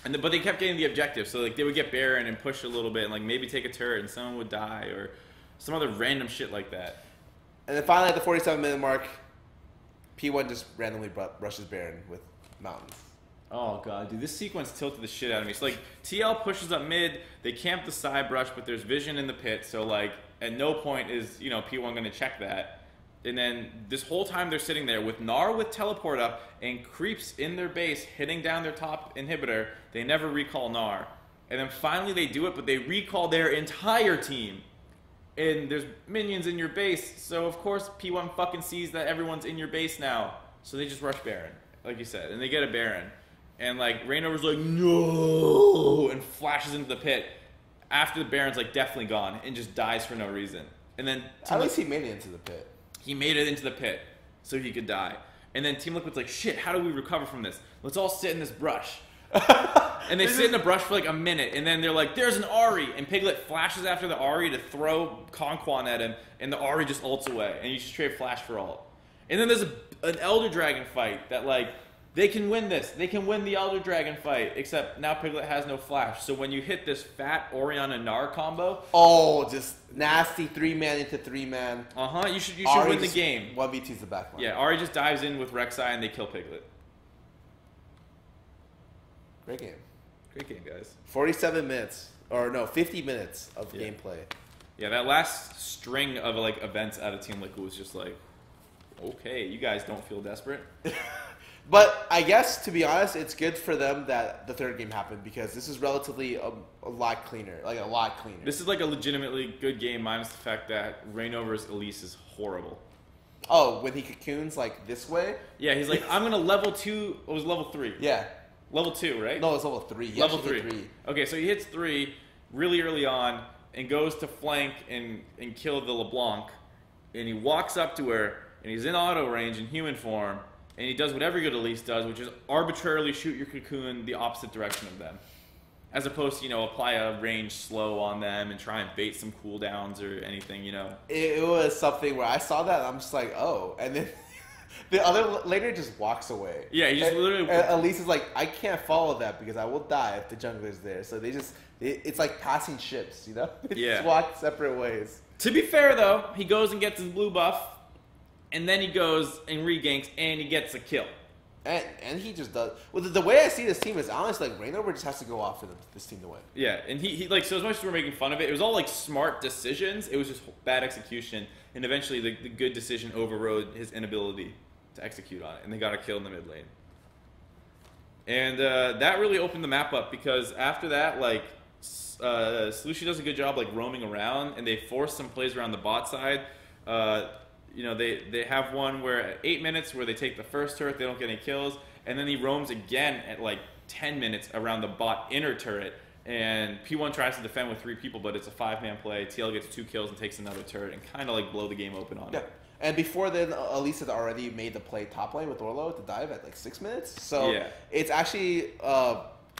But they kept getting the objective, so like they would get Baron and push a little bit, and like maybe take a turret, and someone would die or some other random shit like that. And then finally at the 47-minute mark, P1 just randomly rushes Baron with Mountains. Oh god, dude, this sequence tilted the shit out of me. So like TL pushes up mid, they camp the side brush, but there's vision in the pit, so like at no point is P1 gonna check that. And then this whole time they're sitting there with Gnar with teleport up and creeps in their base hitting down their top inhibitor. They never recall Gnar. And then finally they do it, but they recall their entire team. And there's minions in your base, so of course P1 fucking sees that everyone's in your base now. So they just rush Baron, like you said, and they get a Baron. And like Reignover's like, no, and flashes into the pit after the Baron's like definitely gone and just dies for no reason. And then at least he made it into the pit. He made it into the pit so he could die. And then Team Liquid's like, shit, how do we recover from this? Let's all sit in this brush. And they sit in the brush for like a minute, and then they're like, there's an Ahri, and Piglet flashes after the Ahri to throw Conquan at him, and the Ahri just ults away, and you just trade flash for ult. And then there's an Elder Dragon fight that like, they can win this. They can win the Elder Dragon fight, except now Piglet has no flash. So when you hit this fat Orianna Gnar combo... Oh, just nasty 3-man into 3-man. Uh-huh, you should win the game. 1v2's the back line. Yeah, Ahri just dives in with Rek'Sai, and they kill Piglet. Great game. Great game, guys. 47 minutes, or no, 50 minutes of gameplay. Yeah, that last string of like events out of Team Liquid was just like, okay, you guys don't feel desperate. But I guess, to be honest, it's good for them that the third game happened because this is relatively a lot cleaner, like a lot cleaner. This is like a legitimately good game, minus the fact that Reignover's Elise is horrible. Oh, when he cocoons like this way? Yeah, he's like, I'm gonna level 2. It was level 3. Yeah. Level 2, right? No, it's level 3. Level 3. Okay, so he hits 3 really early on and goes to flank and kill the LeBlanc. And he walks up to her, and he's in auto range in human form, and he does what every good Elise does, which is arbitrarily shoot your cocoon the opposite direction of them. As opposed to, apply a range slow on them and try and bait some cooldowns or anything, It was something where I saw that, and I'm just like, oh. And then... the other laner just walks away. Yeah, he just literally... Elise is like, I can't follow that because I will die if the jungler's there. So it's like passing ships, They just walk separate ways. To be fair, though, he goes and gets his blue buff, and then he goes and reganks, and he gets a kill. And he just does... Well, the way I see this team is, honestly, like, Reignover just has to go off for this team to win. Yeah, and he like, so as much as we're making fun of it, it was all, like, smart decisions. It was just bad execution, and eventually the good decision overrode his inability to execute on it, and they got a kill in the mid lane. And that really opened the map up, because after that, like, Slushy does a good job, like, roaming around, and they force some plays around the bot side. They have one where at 8 minutes where they take the first turret, they don't get any kills, and then he roams again at, like, 10 minutes around the bot inner turret, and P1 tries to defend with 3 people, but it's a 5-man play. TL gets 2 kills and takes another turret and kind of, like, blow the game open on it. And before then, Elise had already made the play top lane with Orlo to dive at like 6 minutes. So it's actually,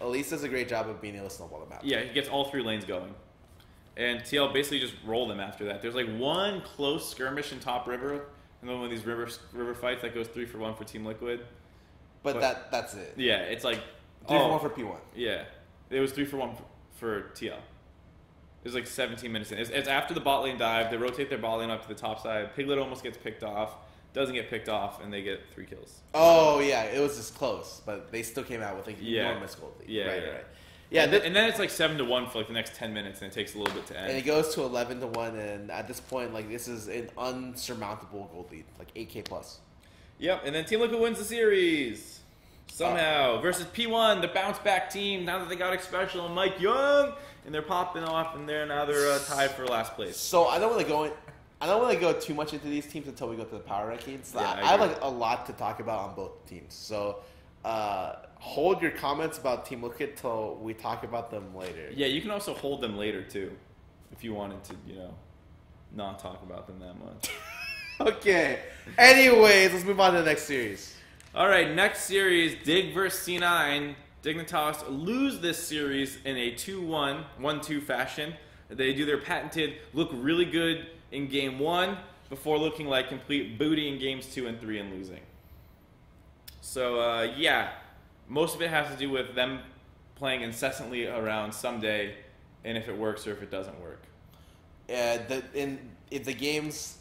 Elise does a great job of being able to snowball the map. Yeah, he gets all 3 lanes going. And TL basically just roll them after that. There's like one close skirmish in top river, and then one of these river fights that goes 3-for-1 for Team Liquid. But that's it. Yeah, it's like 3-for-1 for P1. Yeah, it was 3-for-1 for TL. It was like 17 minutes in. It's after the bot lane dive. They rotate their bot lane up to the top side. Piglet almost gets picked off. doesn't get picked off, and they get 3 kills. Oh, yeah, it was just close, but they still came out with like enormous gold lead. Yeah, right, yeah. right. Yeah, and then it's like 7-1 for like the next 10 minutes, and it takes a little bit to end. and it goes to 11-1, and at this point, like this is an unsurmountable gold lead, like 8K plus. Yep, and then Team Liquid wins the series somehow versus P1, the bounce back team. Now that they got X-Special and Mike Young, and they're popping off, and now they're tied for last place. So I don't want to go too much into these teams until we go to the power rankings. Yeah, I have like a lot to talk about on both teams. So hold your comments about Team Liquid till we talk about them later. Yeah, you can also hold them later too, if you wanted to, not talk about them that much. Okay. Anyways, let's move on to the next series. All right, next series, Dig versus C9. Dignitas lose this series in a 2-1, 1-2 fashion. They do their patented look really good in game 1 before looking like complete booty in games 2 and 3 and losing. So, yeah, most of it has to do with them playing incessantly around someday, and if it works or if it doesn't work. If the games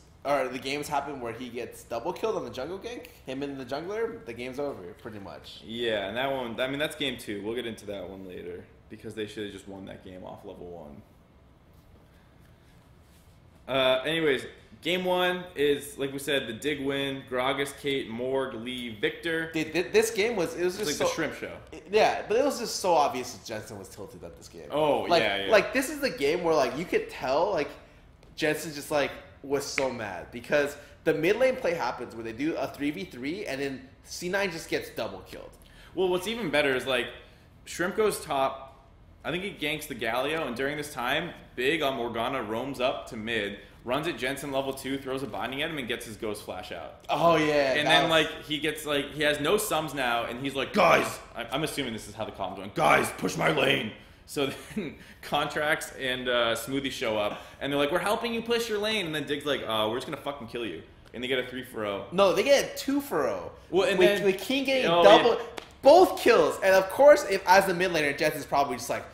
happen where he gets double killed on the jungle gank, him and the jungler, the game's over pretty much. Yeah, and that one, I mean, that's game 2. We'll get into that one later because they should have just won that game off level 1. Anyways, game 1 is, like we said, the Dig win. Gragas, Kate, Morg, Lee, Victor. This game was just like so, the shrimp show. Yeah, but it was just so obvious that Jensen was tilted at this game. Oh, like, yeah. Like, this is the game where, like, you could tell, like, Jensen just, like, was so mad because the mid lane play happens where they do a 3v3 and then C9 just gets double killed. Well, what's even better is, like, Shrimp goes top. I think he ganks the Galio, and during this time, Big on Morgana roams up to mid, runs at Jensen level 2, throws a binding at him, and gets his Ghost Flash out. Oh, yeah. And then, like, he gets, like, he has no sums now, and he's like, guys, I'm assuming this is how the comms went, guys, push my lane. So then Contracts and Smoothie show up, and they're like, we're helping you push your lane. And then Dig's like, we're just going to fucking kill you. And they get a 3-for-0. No, they get a 2-for-0. Well, and with King getting double, both kills. And of course, if as the mid laner, Jensen's probably just like,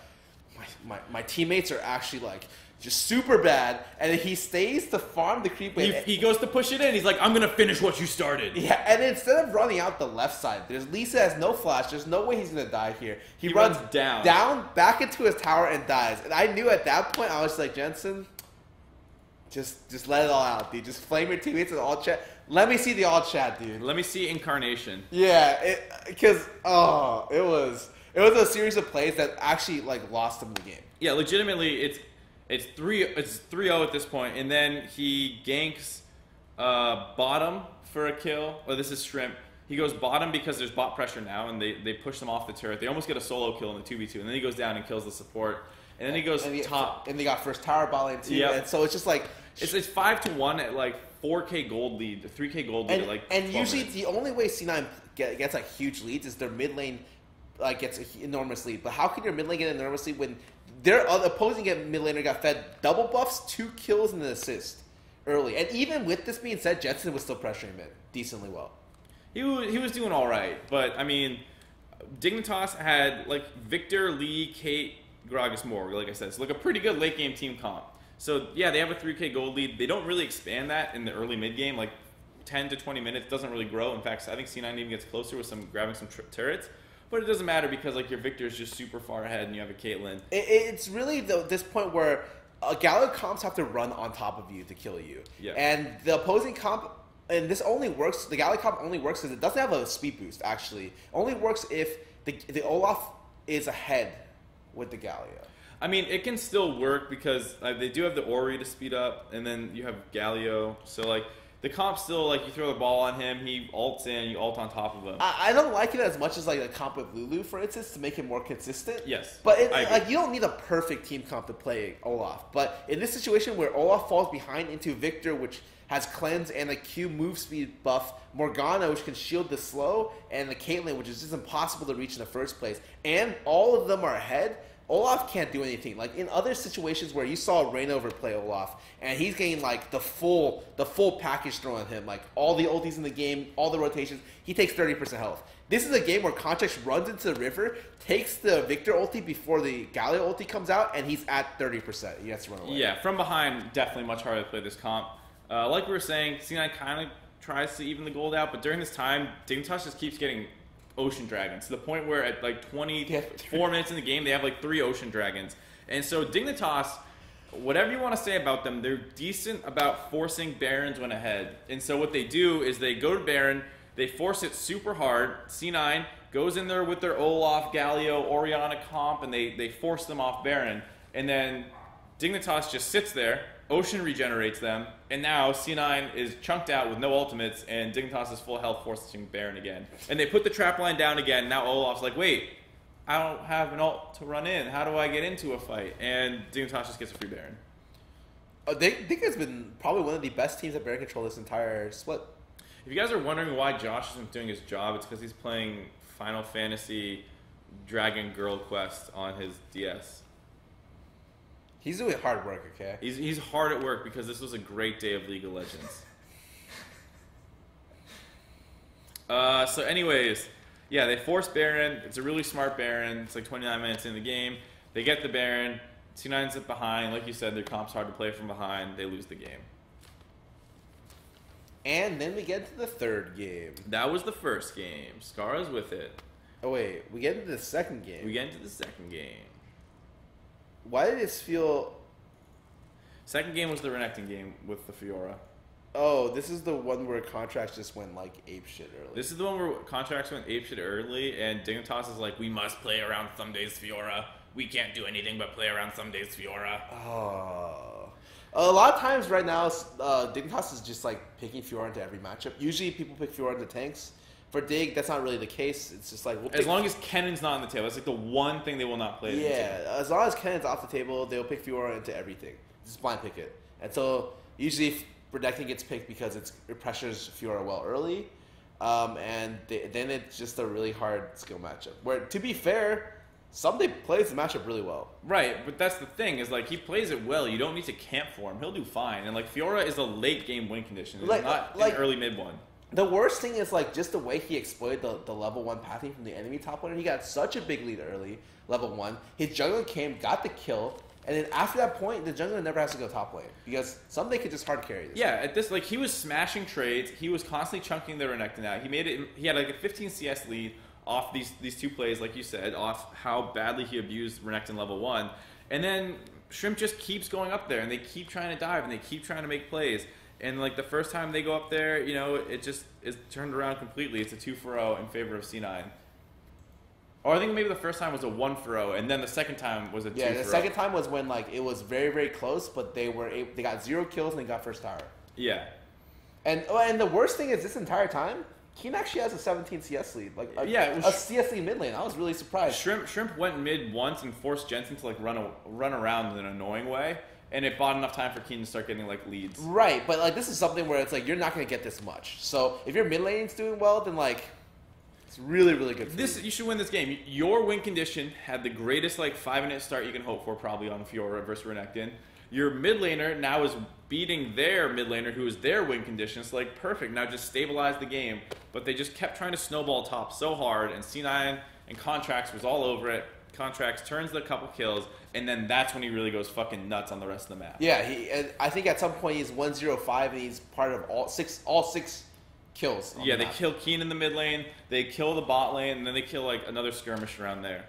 my teammates are actually like, just super bad, and then he stays to farm the creep wave. He goes to push it in. He's like, I'm going to finish what you started. Yeah, and instead of running out the left side, Lisa has no flash. There's no way he's going to die here. He runs down, back into his tower, and dies. And I knew at that point, I was like, Jensen, just let it all out, dude. Just flame your teammates in the all chat. Let me see the all chat, dude. Let me see Incarnation. Yeah, because, it was a series of plays that actually, like, lost him the game. Yeah, legitimately, It's 3-0 at this point, and then he ganks bottom for a kill. Oh, this is Shrimp. He goes bottom because there's bot pressure now, and they push them off the turret. They almost get a solo kill in the 2v2, and then he goes down and kills the support. And then he goes top. And they got first tower bot lane too. Yep. And so it's just like... It's 5-1 at like 4K gold lead, 3K gold lead at like 12 usually minutes. the only way C9 gets like huge leads is their mid lane gets an enormous lead. But how can your mid lane get an enormous lead when their opposing mid laner got fed double buffs, 2 kills, and an assist early? And even with this being said, Jensen was still pressuring mid decently well. He was doing all right, but I mean, Dignitas had like Victor, Lee, Kate, Gragas, Morg, like I said. So like a pretty good late game team comp. So yeah, they have a 3K gold lead. They don't really expand that in the early mid game, like 10 to 20 minutes doesn't really grow. In fact, I think C9 even gets closer with grabbing some turrets. But it doesn't matter because like your Victor is just super far ahead and you have a Caitlyn. It's really this point where Galio comps have to run on top of you to kill you. Yeah. And the opposing comp, and this only works, the Galio comp only works because it doesn't have a speed boost, actually. It only works if the Olaf is ahead with the Galio. I mean, it can still work because they do have the Ori to speed up, and then you have Galio. So like, the comp still, like, you throw the ball on him, he ults in, you ult on top of him. I don't like it as much as, like, a comp with Lulu, for instance, to make it more consistent. Yes. But, you don't need a perfect team comp to play Olaf. But in this situation where Olaf falls behind into Victor, which has Cleanse and a Q move speed buff, Morgana, which can shield the slow, and the Caitlyn, which is just impossible to reach in the first place, and all of them are ahead, Olaf can't do anything. Like in other situations where you saw Reignover play Olaf, and he's getting like the full package thrown at him, like all the ultis in the game, all the rotations, he takes 30% health. This is a game where Context runs into the river, takes the Victor ulti before the Galio ulti comes out, and he's at 30%. He has to run away. Yeah, from behind, definitely much harder to play this comp. Like we were saying, C9 kind of tries to even the gold out, but during this time, Dignitas just keeps getting Ocean Dragons to the point where at like 24 minutes in the game, they have like 3 Ocean Dragons. And so Dignitas, whatever you want to say about them, they're decent about forcing Barons when ahead. And so what they do is they go to Baron, they force it super hard. C9 goes in there with their Olaf, Galio, Orianna comp, and they force them off Baron. And then Dignitas just sits there, Ocean regenerates them, and now C9 is chunked out with no ultimates, and Dignitas is full health, forcing Baron again. And they put the trap line down again. Now Olaf's like, wait, I don't have an ult to run in. How do I get into a fight? And Dignitas just gets a free Baron. Dignitas been probably one of the best teams at Baron control this entire split. If you guys are wondering why Josh isn't doing his job, it's because he's playing Final Fantasy Dragon Girl Quest on his DS. He's doing hard work, okay? He's hard at work because this was a great day of League of Legends. So anyways, yeah, they force Baron. It's a really smart Baron. It's like 29 minutes in the game. They get the Baron. C9's it behind. Like you said, their comp's hard to play from behind. They lose the game. And then we get to the third game. That was the first game. Scarra's with it. Oh, wait. We get into the second game. We get into the second game. Why did this feel... Second game was the Renekton game with the Fiora. Oh, this is the one where contracts just went, like, apeshit early. This is the one where contracts went apeshit early, and Dignitas is like, we must play around Somedays Fiora. We can't do anything but play around Somedays Fiora. Oh. A lot of times right now, Dignitas is just, like, picking Fiora into every matchup. Usually people pick Fiora into tanks. For Dig, that's not really the case. It's just like... as long as Kennen's not on the table. That's like the one thing they will not play. Yeah, as long as Kennen's off the table, they'll pick Fiora into everything. Just blind pick it. And so usually Renekton gets picked because it pressures Fiora well early. Then it's just a really hard skill matchup. Where, to be fair, Someday plays the matchup really well. Right, but that's the thing, is like he plays it well. You don't need to camp for him. He'll do fine. And like Fiora is a late game win condition. It's not an early mid one. The worst thing is like just the way he exploited the level 1 pathing from the enemy top laner. He got such a big lead early, level 1. His jungler came, got the kill, and then after that point, the jungler never has to go top lane because Someday could just hard carry this. Yeah, at this, like he was smashing trades. He was constantly chunking the Renekton out. He had like a 15 CS lead off these two plays, like you said, off how badly he abused Renekton level 1. And then Shrimp just keeps going up there, and they keep trying to dive, and they keep trying to make plays. And like the first time they go up there, you know, it just is turned around completely. It's a 2-0 in favor of C9. Or I think maybe the first time was a 1-0, and then the second time was a 2-0. Yeah, the second time was when like it was very, very close, but they got 0 kills and they got first tower. Yeah. And the worst thing is this entire time, Keen actually has a 17 CS lead. Like a CS lead mid lane. I was really surprised. Shrimp went mid once and forced Jensen to like run around in an annoying way. And it bought enough time for Keen to start getting like leads. Right, but like this is something where it's like you're not going to get this much. So if your mid lane's doing well, then like it's really, really good for you. You should win this game. Your win condition had the greatest like 5-minute start you can hope for probably on Fiora versus Renekton. Your mid laner now is beating their mid laner who is their win condition. It's like perfect. Now just stabilize the game. But they just kept trying to snowball top so hard, and C9 and Contracts was all over it. Contracts turns the couple kills, and then that's when he really goes fucking nuts on the rest of the map. Yeah, I think at some point he's 105 and he's part of all six kills. Yeah, they kill Keen in the mid lane, they kill the bot lane, and then they kill like another skirmish around there.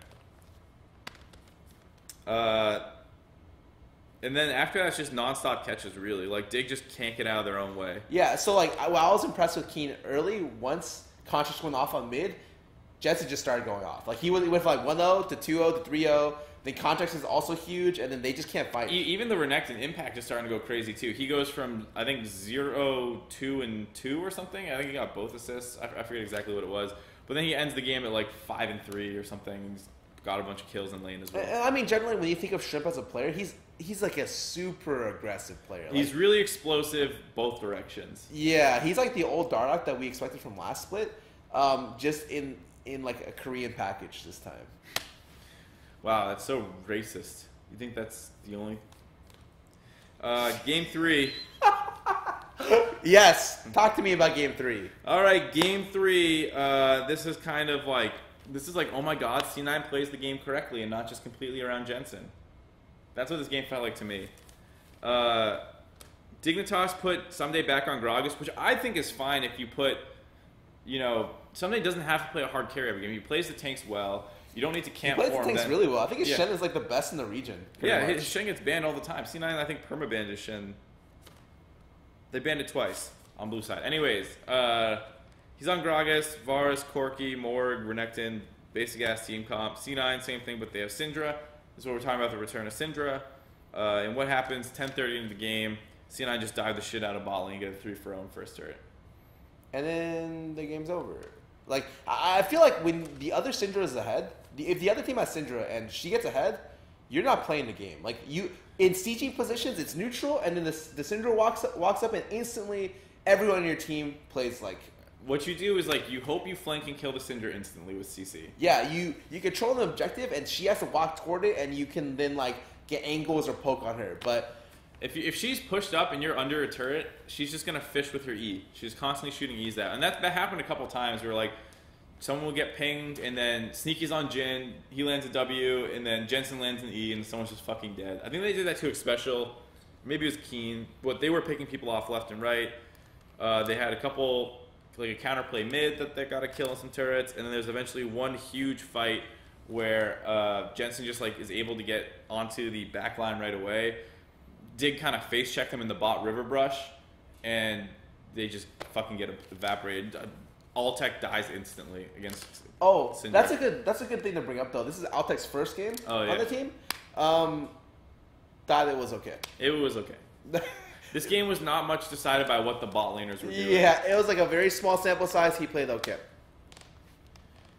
And then after that, it's just non-stop catches, really. Like, Dig just can't get out of their own way. Yeah, so like I was impressed with Keen early. Once Contracts went off on mid, Jensen just started going off. Like he went from like 1-0 to 2-0 to 3-0. Then Contracts is also huge, and then they just can't fight. Even the Renekton Impact is starting to go crazy too. He goes from I think 0-2-2 or something. I think he got both assists. I forget exactly what it was. But then he ends the game at like 5-3 or something. He's got a bunch of kills in lane as well. I mean, generally when you think of Shrimp as a player, he's like a super aggressive player. Like, he's really explosive both directions. Yeah, he's like the old Dardoch that we expected from last split, just in like a Korean package this time. Wow, that's so racist. You think that's the only... Game 3. Yes, talk to me about Game 3. All right, Game 3. This is kind of like... This is like, oh my god, C9 plays the game correctly and not just completely around Jensen. That's what this game felt like to me. Dignitas put Someday back on Gragas, which I think is fine if you put, Someday doesn't have to play a hard carry every game. He plays the tanks well. You don't need to camp for him. He plays the tanks really well. I think his Shen is like the best in the region. His Shen gets banned all the time. C9, I think, permabanned his Shen. They banned it twice on blue side. Anyways, he's on Gragas, Varus, Corki, Morg, Renekton, basic-ass team comp. C9, same thing, but they have Syndra. This is what we're talking about, the return of Syndra. And what happens, 10:30 into the game, C9 just dive the shit out of bot lane and get a 3 for 0 first turret. And then the game's over. Like, I feel like when the other Syndra is ahead, if the other team has Syndra and she gets ahead, you're not playing the game. Like, in sieging positions, it's neutral, and then the Syndra walks up, and instantly everyone on your team plays like... What you do is, like, you hope you flank and kill the Syndra instantly with CC. Yeah, you control the objective, and she has to walk toward it, and you can then, like, get angles or poke on her. But if she's pushed up and you're under a turret, she's just going to fish with her E. She's constantly shooting E's out. And that happened a couple times where, like, someone will get pinged, and then Sneaky's on Jhin, he lands a W, and then Jensen lands an E, and someone's just fucking dead. I think they did that to Xpecial. Maybe it was Keen. But they were picking people off left and right. They had a couple... like a counterplay mid that got a kill on some turrets, and then there's eventually one huge fight where Jensen just like is able to get onto the back line right away. Dig kind of face checked him in the bot river brush, and they just fucking get evaporated. Altec dies instantly against. Oh, Syndra. that's a good thing to bring up though. This is Altec's first game yeah. on the team. Thought it was okay. It was okay. This game was not much decided by what the bot laners were doing. Yeah, it was like a very small sample size. He played okay.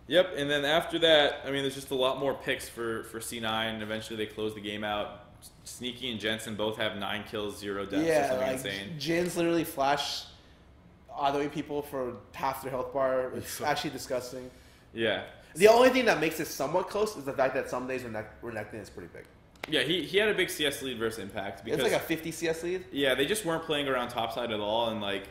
Yep, and then after that, I mean, there's just a lot more picks for C9, and eventually they close the game out. Sneaky and Jensen both have 9 kills, 0 deaths, or something like insane. Jin's literally flash other people for half their health bar. It's actually disgusting. Yeah. The only thing that makes it somewhat close is the fact that some days Renekton is pretty big. Yeah, he had a big CS lead versus Impact. Because, it's like a 50 CS lead? Yeah, they just weren't playing around topside at all, and like,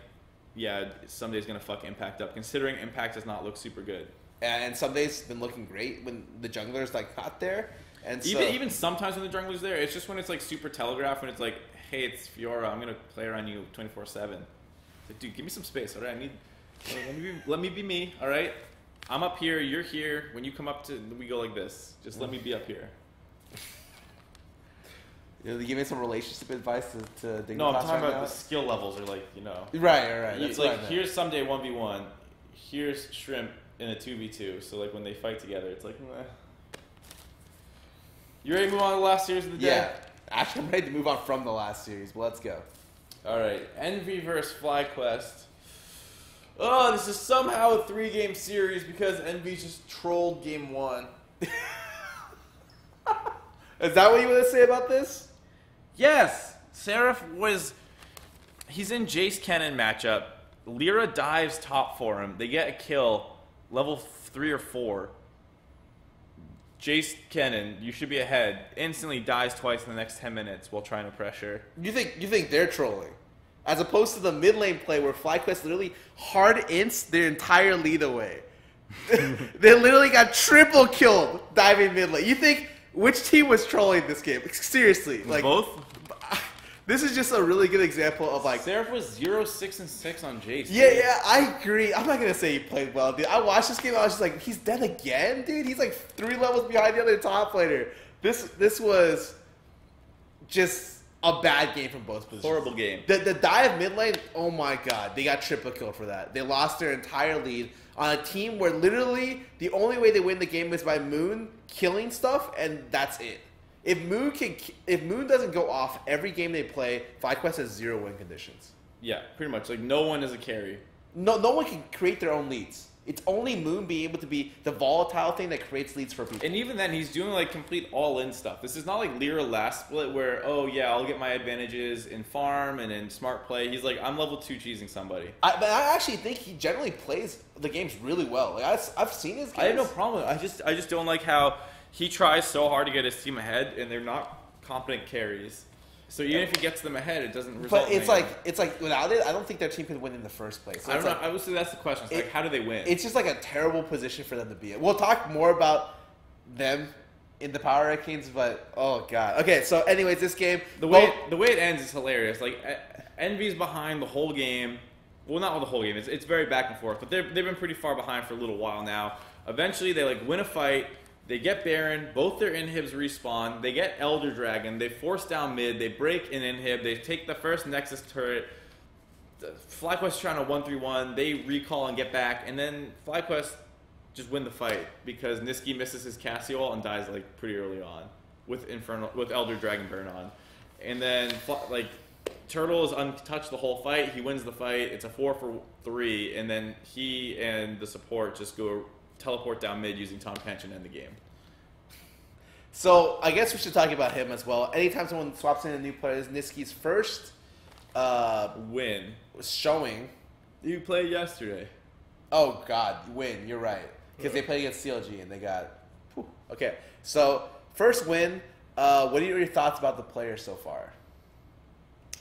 yeah, Sunday's going to fuck Impact up, considering Impact does not look super good. And Sunday's been looking great when the jungler's like not there. And so, even sometimes when the jungler's there, it's just when it's like super telegraphed, when it's like, hey, it's Fiora, I'm going to play around you 24/7. It's like, dude, give me some space, all right? Let me be me, all right? I'm up here, you're here. When you come up to, we go like this. Just let me be up here. You know, they give me some relationship advice to Dignitas. No, I'm talking right about now. the skill levels are like, you know. Right. It's like, here's Someday 1v1. Here's Shrimp in a 2v2. So, like, when they fight together, it's like, meh. You ready to move on to the last series of the day? Yeah. Actually, I'm ready to move on from the last series. But let's go. All right. Envy versus FlyQuest. Oh, this is somehow a 3-game series because Envy just trolled game 1. Is that what you want to say about this? Yes, he's in Jace Kennen matchup. Lyra dives top for him. They get a kill, level 3 or 4. Jace Kennen, you should be ahead. Instantly dies twice in the next 10 minutes while trying to pressure. You think they're trolling? As opposed to the mid lane play where FlyQuest literally hard ints their entire lead away. They literally got triple killed diving mid lane. You think which team was trolling this game? Seriously, like both. This is just a really good example of like Seraph was 0-6-6 on Jace. Yeah, I agree. I'm not gonna say he played well, dude. I watched this game. I was just like, he's dead again, dude. He's like 3 levels behind the other top laner. This was just a bad game from both positions. Horrible game. The dive mid lane. Oh my god, they got triple kill for that. They lost their entire lead on a team where literally the only way they win the game is by Moon killing stuff, and that's it. If Moon doesn't go off every game they play, FlyQuest has 0 win conditions. Yeah, pretty much. Like, no one is a carry. No one can create their own leads. It's only Moon being able to be the volatile thing that creates leads for people. And even then, he's doing, like, complete all-in stuff. This is not like Lyra last split where, oh, yeah, I'll get my advantages in farm and in smart play. He's like, I'm level 2 cheesing somebody. But I actually think he generally plays the games really well. Like, I've seen his games. I have no problem with it. I just don't like how he tries so hard to get his team ahead, and they're not competent carries. So even if he gets them ahead, it doesn't result. But it's like without it, I don't think their team could win in the first place. So I don't know. I would say that's the question. It's like, how do they win? It's just like a terrible position for them to be in. We'll talk more about them in the power rankings, but oh god. Okay, so anyways, this game the way it ends is hilarious. Like Envy's behind the whole game. Well, not the whole game. It's very back and forth, but they've been pretty far behind for a little while now. Eventually, they like win a fight. They get Baron. Both their inhibs respawn. They get Elder Dragon. They force down mid. They break an inhib. They take the first Nexus turret. FlyQuest trying to 1-3-1. They recall and get back, and then FlyQuest just win the fight because Niski misses his Cassiol and dies like pretty early on with Elder Dragon burn on, and then like Turtle is untouched the whole fight. He wins the fight. It's a 4-for-3, and then he and the support just go teleport down mid using Tom Pench and end the game. So I guess we should talk about him as well. Anytime someone swaps in a new player, is Niski's first win showing. You played yesterday. Oh God, win! You're right, because they played against CLG and they got. Whew. Okay, so first win. What are your thoughts about the player so far?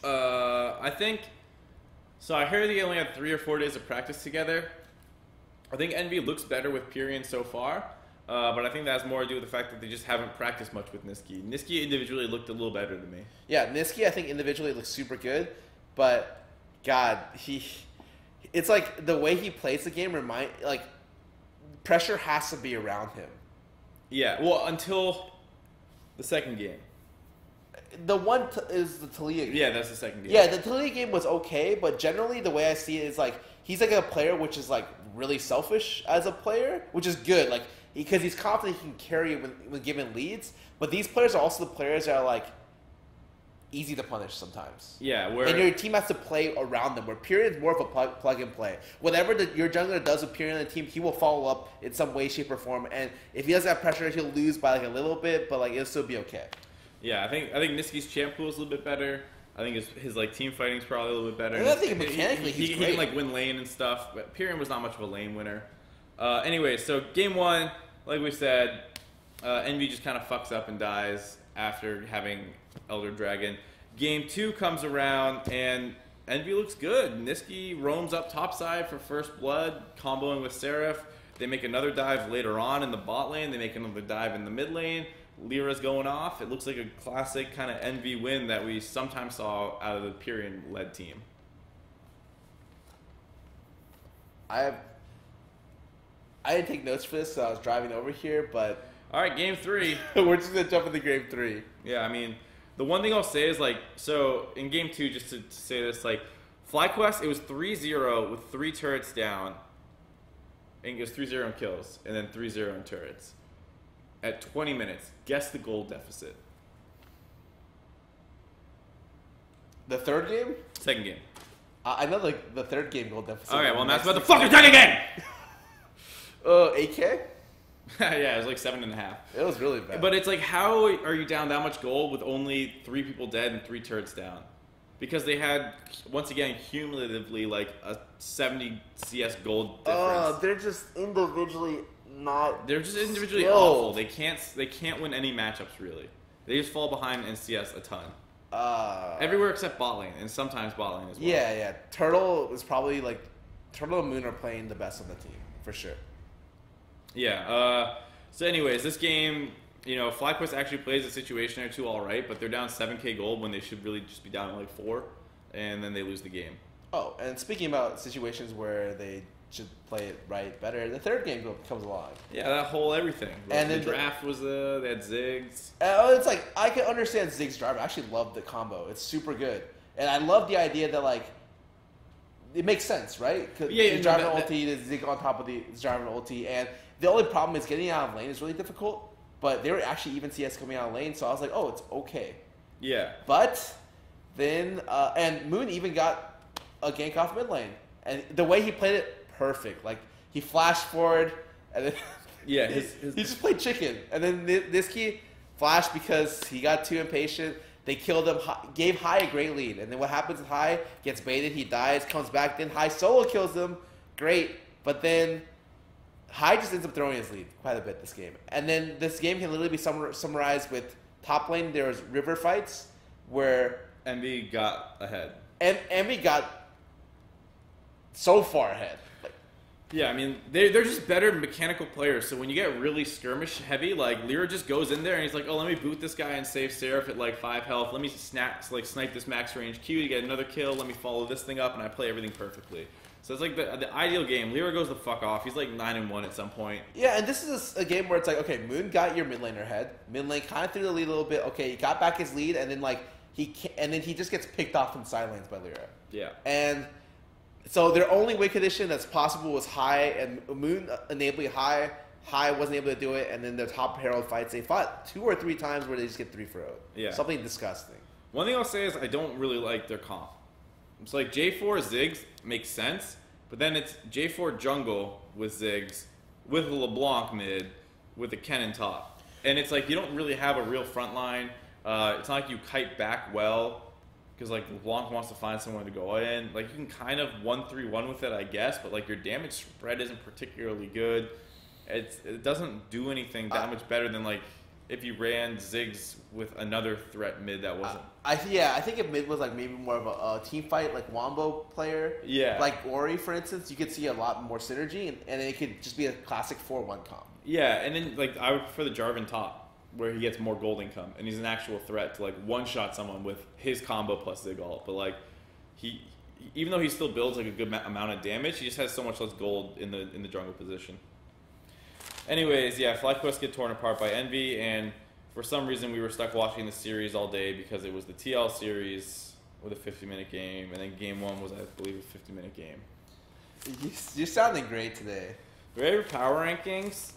I think. So I heard they only had 3 or 4 days of practice together. I think Envy looks better with Pyrion so far, but I think that has more to do with the fact that they just haven't practiced much with Niski. Niski individually looked a little better to me. Yeah, Niski I think individually looks super good, but God, it's like the way he plays the game pressure has to be around him. Yeah, well, until the second game. The one is the Taliyah game. Yeah, that's the second game. Yeah, the Taliyah game was okay, but generally the way I see it is like he's like a player which is like really selfish as a player, which is good, like because he's confident he can carry it when given leads. But these players are also the players that are like easy to punish sometimes. Yeah, and your team has to play around them. Where Pyrion is more of a plug and play. Whatever your jungler does with Pyrion on the team, he will follow up in some way, shape, or form. And if he doesn't have pressure, he'll lose by like a little bit, but like it'll still be okay. Yeah, I think Niski's champ pool is a little bit better. I think his like team fighting's probably a little bit better. And I think mechanically he can like win lane and stuff, but Pyrion was not much of a lane winner. Anyway, so game 1, like we said, Envy just kind of fucks up and dies after having Elder Dragon. Game 2 comes around and Envy looks good. Niski roams up topside for first blood, comboing with ᵐᵉᵐᵉ. They make another dive later on in the bot lane. They make another dive in the mid lane. Lyra's going off. It looks like a classic kind of Envy win that we sometimes saw out of the Pyrion-led team. I didn't take notes for this, so I was driving over here, but... All right, game 3. We're just going to jump into game 3. Yeah, I mean, the one thing I'll say is, like, so in game 2, just to say this, like, FlyQuest, it was 3-0 with 3 turrets down. And it was 3-0 in kills, and then 3-0 in turrets. At 20 minutes, guess the goal deficit. The third game? Second game. I know the third game goal deficit. All right, well, that's about the fucking second game! 8K? Yeah, it was like 7.5. It was really bad. But it's like, how are you down that much gold with only 3 people dead and 3 turrets down? Because they had, once again, cumulatively, like a 70 CS gold difference. They're just individually not. They're just individually skilled. awful. They can't win any matchups really. They just fall behind in CS a ton. Everywhere except bot lane and sometimes bot lane as well. Yeah. Turtle is probably like Turtle and Moon are playing the best on the team for sure. Yeah. So, anyways, this game, you know, FlyQuest actually plays a situation or two all right, but they're down 7k gold when they should really just be down like 4, and then they lose the game. Oh, and speaking about situations where they should play it right better, the third game comes along. Yeah, that whole everything. And the draft was they had Ziggs. It's like, I can understand Ziggs drive. I actually love the combo. It's super good. And I love the idea that, like, it makes sense, right? Because the driving ulti, the Zig on top of the driving ulti, and the only problem is getting out of lane is really difficult. But they were actually even CS coming out of lane, so I was like, oh, it's okay. Yeah. But then, and Moon even got a gank off mid lane. And the way he played it, perfect. Like, he flashed forward, and then yeah, he just played chicken. And then Niski flashed because he got too impatient. They killed him, gave Hai a great lead. And then what happens is Hai gets baited, he dies, comes back, then Hai solo kills him. Great. But then Hai just ends up throwing his lead quite a bit this game. And then this game can literally be summarized with top lane. There was river fights where Envy got ahead. And Envy got so far ahead. Like, Yeah, I mean, they're just better mechanical players. So when you get really skirmish heavy, like ᵐᵉ just goes in there and he's like, oh, let me boot this guy and save Seraph at like 5 health. Let me snipe this max range Q to get another kill. Let me follow this thing up, and I play everything perfectly. So it's like the ideal game. ᵐᵉ goes the fuck off. He's like 9-1 at some point. Yeah, and this is a game where it's like, okay, Moon got your mid laner head. Mid lane kind of threw the lead a little bit. Okay, he got back his lead, and then like he just gets picked off in side lanes by ᵐᵉ. Yeah. And so their only win condition that's possible was high, and Moon enabling high. High wasn't able to do it, and then their top Herald fights, they fought 2 or 3 times where they just get 3 for 0. Yeah. Something disgusting. One thing I'll say is I don't really like their comp. It's like J4 Ziggs makes sense, but then it's J4 jungle with Ziggs, with a LeBlanc mid, with a Kennen top. And it's like you don't really have a real front line. It's not like you kite back well, because like LeBlanc wants to find someone to go in. Like you can kind of 1-3-1 with it, I guess, but like your damage spread isn't particularly good. It doesn't do anything that much better than like if you ran Ziggs with another threat mid that wasn't. I think if mid was like maybe more of a team fight, like Wombo player, like Ori for instance, you could see a lot more synergy, and it could just be a classic 4-1 comp. Yeah, and then like I would prefer the Jarvan top, where he gets more gold income and he's an actual threat to like one-shot someone with his combo plus Zig ult. But like he even though he still builds like a good amount of damage, he just has so much less gold in the jungle position. Anyways, yeah, FlyQuest get torn apart by Envy, and for some reason we were stuck watching the series all day because it was the TL series with a 50-minute game, and then game 1 was, I believe, a 50-minute game. You're sounding great today. Ready for power rankings?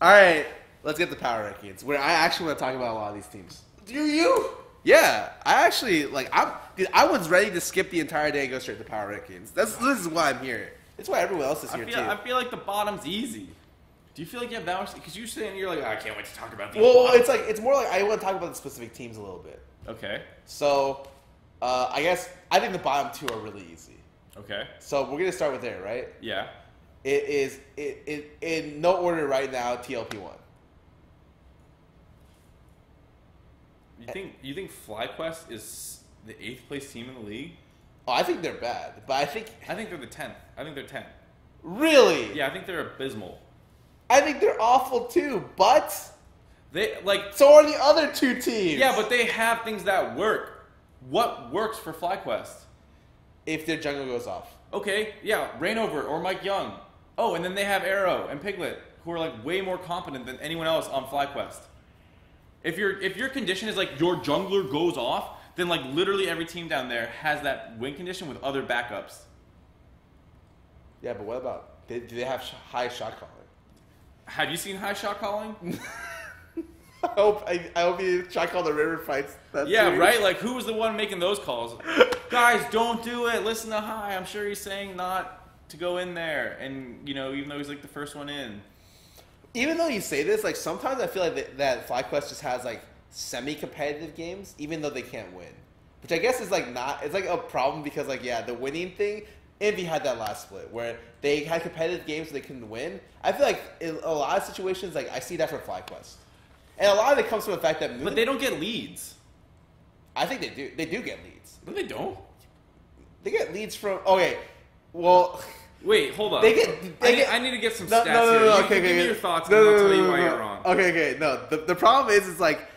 All right, let's get the power rankings, where I actually want to talk about a lot of these teams. Do you? Yeah, I actually, I was ready to skip the entire day and go straight to power rankings. This is why I'm here. It's why everyone else is here, too. I feel like the bottom's easy. Do you feel like you have that much? Because you're sitting here like, I can't wait to talk about these. Well, it's more like I want to talk about the specific teams a little bit. Okay. So, I think the bottom 2 are really easy. Okay. So we're gonna start with there, right? Yeah. It is in no order right now. TLP1. You think FlyQuest is the 8th place team in the league? Oh, I think they're bad, but I think they're the 10th. I think they're 10th. Really? Yeah, I think they're abysmal. I think they're awful too, but they like so are the other 2 teams. Yeah, but they have things that work. What works for FlyQuest? If their jungle goes off. Okay, yeah, Rainover or Mike Young. Oh, and then they have Arrow and Piglet, who are like way more competent than anyone else on FlyQuest. If your condition is like your jungler goes off, then like literally every team down there has that win condition with other backups. Yeah, but what about do they have high shot calling? Have you seen high shot calling? I hope you shot call the river fights. Yeah, series. Right. Like who was the one making those calls? Guys, don't do it. Listen to High. I'm sure he's saying not to go in there, and even though he's like the first one in. Even though you say this, like sometimes I feel like that FlyQuest just has like semi-competitive games, even though they can't win, which I guess is like not. It's like a problem because like the winning thing. Envy had that last split where they had competitive games so they couldn't win. I feel like in a lot of situations, like I see that for FlyQuest, and a lot of it comes from the fact that but they don't get leads. I think they do. They do get leads. No, they don't. They get leads from. Okay, well. Wait, hold on. I need to get some stats here. No, okay, give me your thoughts, and I'll tell you why you're wrong. Okay. No, the problem is like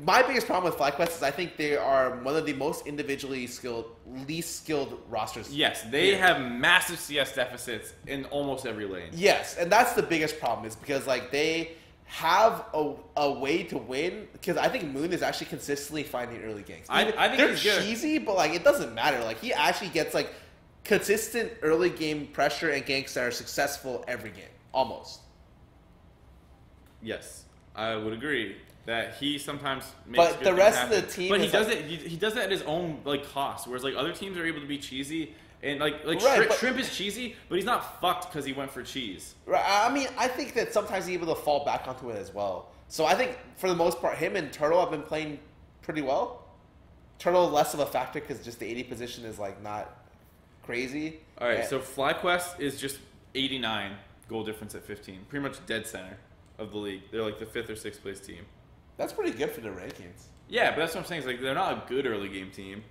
my biggest problem with FlyQuest is I think they are one of the most individually skilled, least skilled rosters. Yes, they have massive CS deficits in almost every lane. Yes, and that's the biggest problem is because like they have a way to win because I think Moon is actually consistently finding early ganks. I think they're he's good. Cheesy, but like it doesn't matter. Like he actually gets like consistent early game pressure and ganks that are successful every game, almost. Yes, I would agree that he sometimes makes. But the rest of the team, but he does it. He does it at his own like cost. Whereas like other teams are able to be cheesy, and like right, Shrimp is cheesy, but he's not fucked because he went for cheese. Right. I mean, I think that sometimes he's able to fall back onto it as well. So I think for the most part, him and Turtle have been playing pretty well. Turtle less of a factor because just the 80 position is like not crazy. All right, so FlyQuest is just 89 goal difference at 15, pretty much dead center of the league. They're like the 5th or 6th place team. That's pretty good for the rankings. Yeah, but that's what I'm saying. Is like they're not a good early game team.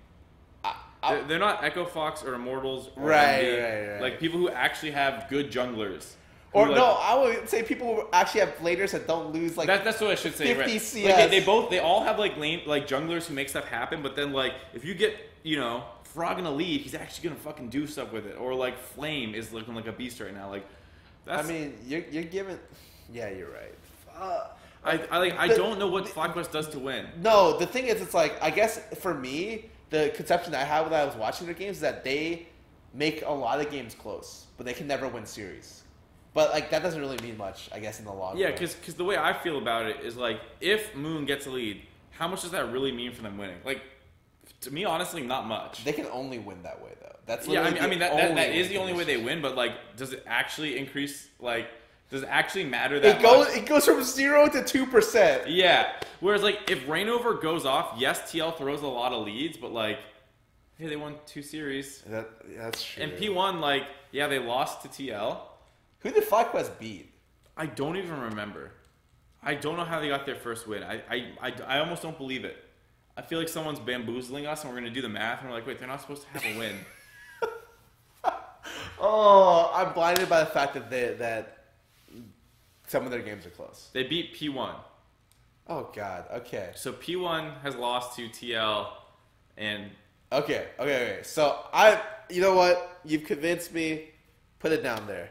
They're not Echo Fox or Immortals or Right, MD. right. Like people who actually have good junglers. Or Like, no, I would say people who actually have laners that don't lose like that's what I should say. 50 Right? CS. Like they all have like junglers who make stuff happen. But then like if you get Frog in a lead, he's actually gonna fucking do stuff with it. Or like Flame is looking like a beast right now. Like that's, I mean, you're giving. Yeah, you're right. I don't know what FlyQuest does to win. No, the thing is, it's like I guess for me, the conception I had when I was watching their games is that they make a lot of games close, but they can never win series. But like that doesn't really mean much, I guess, in the long Yeah, run. because the way I feel about it is like if Moon gets a lead, how much does that really mean for them winning? Like to me, honestly, not much. They can only win that way, though. That's Yeah, I mean that is the only way they win. win. But like, does it actually increase? Like, does it actually matter that It goes from 0 to 2%. Yeah. Whereas like if Rainover goes off, yes, TL throws a lot of leads, but like, hey, they won 2 series. That's true. And P1, like, yeah, they lost to TL. Who did FlyQuest beat? I don't even remember. I don't know how they got their first win. I almost don't believe it. I feel like someone's bamboozling us, and we're going to do the math, and we're like, wait, they're not supposed to have a win. Oh, I'm blinded by the fact that some of their games are close. They beat P1. Oh, God. Okay. So P1 has lost to TL, and... Okay. So, you know what? You've convinced me. Put it down there.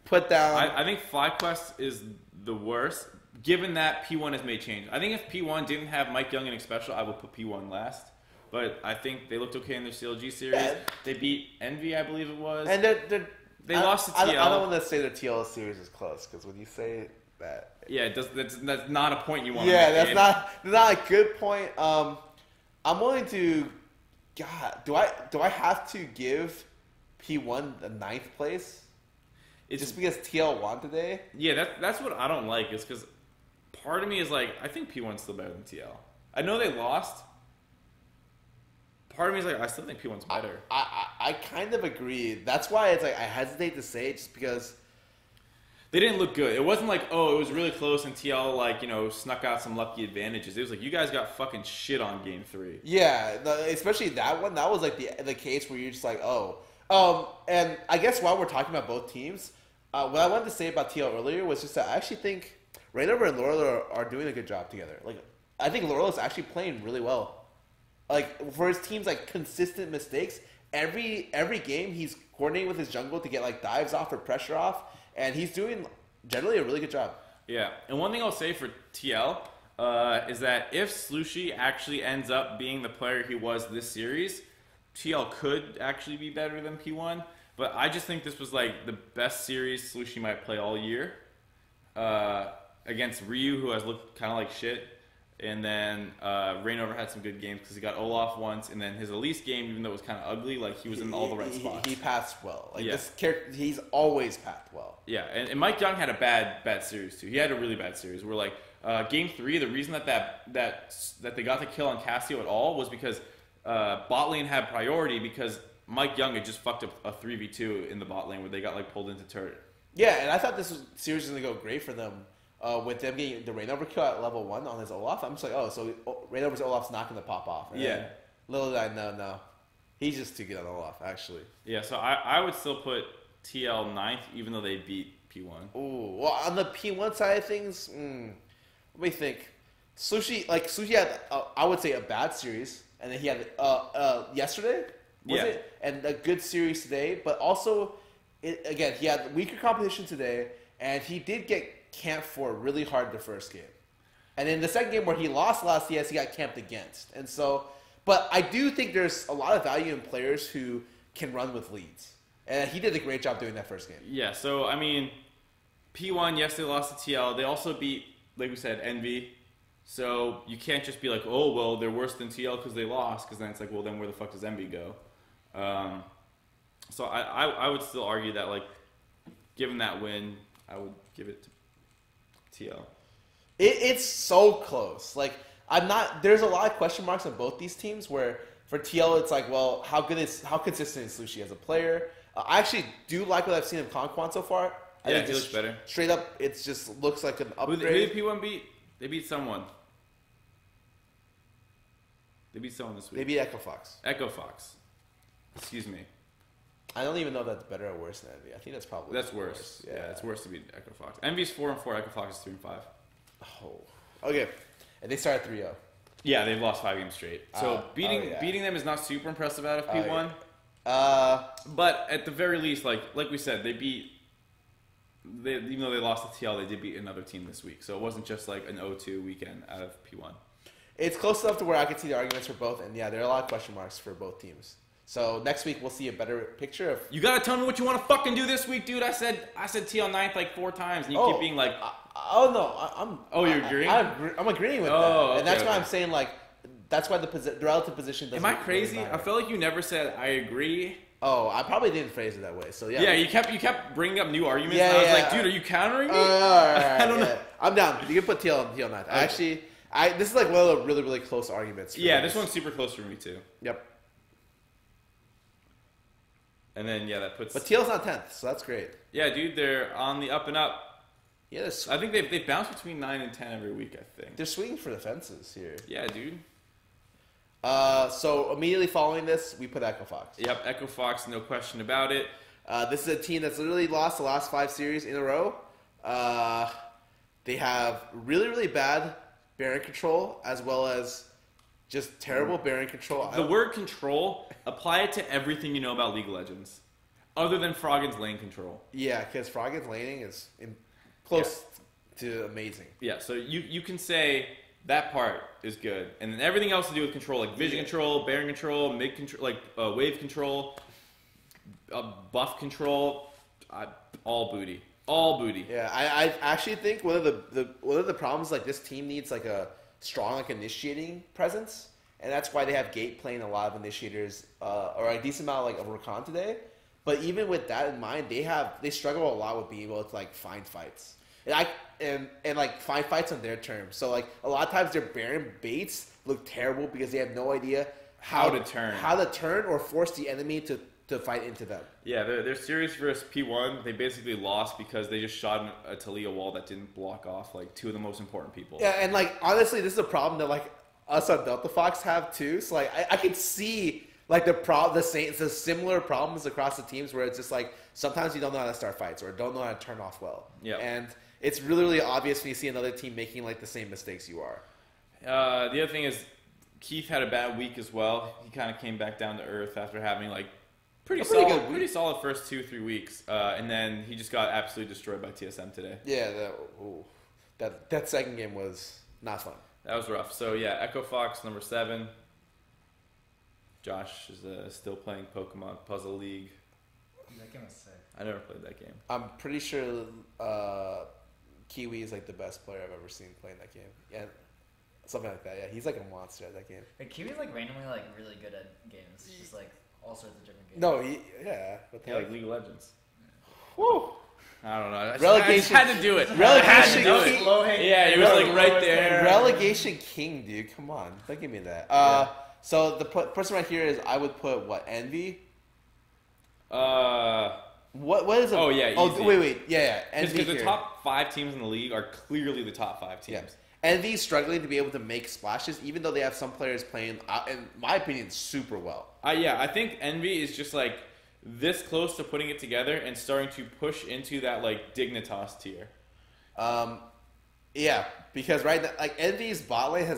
Put down... I think FlyQuest is the worst, given that P1 has made change. I think if P1 didn't have Mike Young in Special, I would put P1 last. But I think they looked okay in their CLG series. Yeah. They beat Envy, I believe it was. And they lost to TL. I don't want to say the TL series is close, because when you say that... Yeah, that's not a point you want to Yeah, make. that's not a good point. I'm willing to... God, do I have to give P1 the 9th place? It's Just because TL won today? Yeah, that's what I don't like, is because part of me is like, I think P1's still better than TL. I know they lost. Part of me is like, I still think P1's better. I kind of agree. That's why it's like I hesitate to say it, just because they didn't look good. It wasn't like, oh, it was really close and TL like, snuck out some lucky advantages. It was like, you guys got fucking shit on game 3. yeah, especially that one. That was like the case where you're just like, oh. And I guess while we're talking about both teams, what I wanted to say about TL earlier was just that I actually think Rainover and Laurel are doing a good job together. Like, I think Laurel is actually playing really well. Like, for his team's like consistent mistakes, every game he's coordinating with his jungle to get like dives off or pressure off, and he's doing generally a really good job. Yeah, and one thing I'll say for TL is that if Slushy actually ends up being the player he was this series, TL could actually be better than P1. But I just think this was like the best series Slushy might play all year against Ryu, who has looked kind of like shit. And then Rainover had some good games because he got Olaf once. And then his Elise game, even though it was kind of ugly, like he was in all the right spots. He passed well. Like, Yeah. this character, he's always passed well. Yeah, and Mike Young had a bad series too. He had a really bad series. Where like game 3, the reason that they got the kill on Cassio at all was because bot lane had priority because Mike Young had just fucked up a 3v2 in the bot lane where they got like pulled into turret. Yeah, and I thought series was going to go great for them with them getting the Rainover kill at level 1 on his Olaf. I'm just like, oh, so Rainover's Olaf's not going to pop off. And Yeah. Little did I know, no. He's just too good on Olaf, actually. Yeah, so I would still put TL 9th even though they beat P1. Ooh, well, on the P1 side of things, let me think. Slushy had, I would say, a bad series, and then he had yesterday, was it? And a good series today, but also, again, he had weaker competition today, and he did get camped for really hard the first game. And in the second game where he lost last CS, he got camped against. And so, but I do think there's a lot of value in players who can run with leads. And he did a great job doing that first game. Yeah, so I mean, P1, yes, they lost to TL. They also beat, like we said, Envy. So you can't just be like, oh, well, they're worse than TL because they lost, because then it's like, well, then where the fuck does Envy go? So I would still argue that, like, given that win, I would give it to TL. It's so close. Like, there's a lot of question marks on both these teams where for TL, it's like, well, how consistent is Slushy as a player? I actually do like what I've seen of Conquan so far. I Yeah, think he looks better. Straight up, it just looks like an Who upgrade. did P1 beat? They beat someone. They beat someone this week. Maybe Echo Fox. Echo Fox. Excuse me. I don't even know if that's better or worse than Envy. I think that's probably worse. Yeah, it's worse to beat Echo Fox. Envy's 4-4. Echo Fox is 3-5. Oh, okay. And they started 3-0. Yeah, they've lost 5 games straight. So beating them is not super impressive out of P1. But at the very least, like we said, even though they lost to TL, they did beat another team this week. So it wasn't just like an 0-2 weekend out of P1. It's close enough to where I could see the arguments for both, and yeah, there are a lot of question marks for both teams. So next week we'll see a better picture of. You gotta tell me what you want to fucking do this week, dude. I said TL 9th like 4 times, and you keep being like, "Oh no, I'm." Oh, you're agreeing? I'm agreeing with that, okay, and that's why I'm saying like, that's why the relative position doesn't. Am I crazy? Really I feel like you never said I agree. Oh, I probably didn't phrase it that way. So yeah. Yeah, you kept bringing up new arguments. Yeah, and I was like, dude, are you countering me? I don't know. I'm down. You can put TL 9th. Okay. This is like one of the really, really close arguments. This one's super close for me too. Yep. And then that puts. But TL's not 10th, so that's great. Yeah, dude, they're on the up and up. Yeah, I think they bounce between 9 and 10 every week. I think they're swinging for the fences here. Yeah, dude. So immediately following this, we put Echo Fox. Yep, Echo Fox, no question about it. This is a team that's literally lost the last 5 series in a row. They have really, really bad Baron control, as well as just terrible Baron control. The word control, apply it to everything you know about League of Legends, other than Froggen's lane control. Yeah, because Froggen's laning is close to amazing. Yeah, so you can say that part is good, and then everything else to do with control, like vision control, Baron control, mid control, like wave control, buff control, all booty. All booty. Yeah, I actually think one of the problems, like, this team needs like a strong like initiating presence, and that's why they have Gate playing a lot of initiators or a decent amount like of Rakan today. But even with that in mind, they struggle a lot with being able to like find fights and like find fights on their terms. So like a lot of times their Baron baits look terrible because they have no idea how to turn or force the enemy to fight into them. Yeah, their series versus P1, they basically lost because they just shot a Talia wall that didn't block off like 2 of the most important people. Yeah, and like honestly, this is a problem that like us on Delta Fox have too. So like I could see like the similar problems across the teams where it's just like sometimes you don't know how to start fights or don't know how to turn off well. Yeah, and it's really, really obvious when you see another team making like the same mistakes you are. The other thing is Keith had a bad week as well. He kind of came back down to earth after having like pretty solid first 2-3 weeks, and then he just got absolutely destroyed by TSM today. Yeah, that second game was not fun. That was rough. So yeah, Echo Fox number 7. Josh is still playing Pokemon Puzzle League. That game was sick. I never played that game. I'm pretty sure Kiwi is like the best player I've ever seen playing that game. Yeah, something like that. Yeah, he's like a monster at that game. Like, Kiwi's like randomly like really good at games. Just like all sorts of different games. No, like League of Legends. Whew. I don't know. Relegation. I had to do it. Relegation King. Yeah, he was like right there. Relegation King, dude. Come on, don't give me that. So the person right here is I would put what Envy. What is it? Oh yeah. Oh wait. Yeah. Envy. Because the top 5 teams in the league are clearly the top 5 teams. Yeah. Envy's struggling to be able to make splashes, even though they have some players playing, in my opinion, super well. I think Envy is just like this close to putting it together and starting to push into that like Dignitas tier. Yeah, because right now, like Envy's bot lane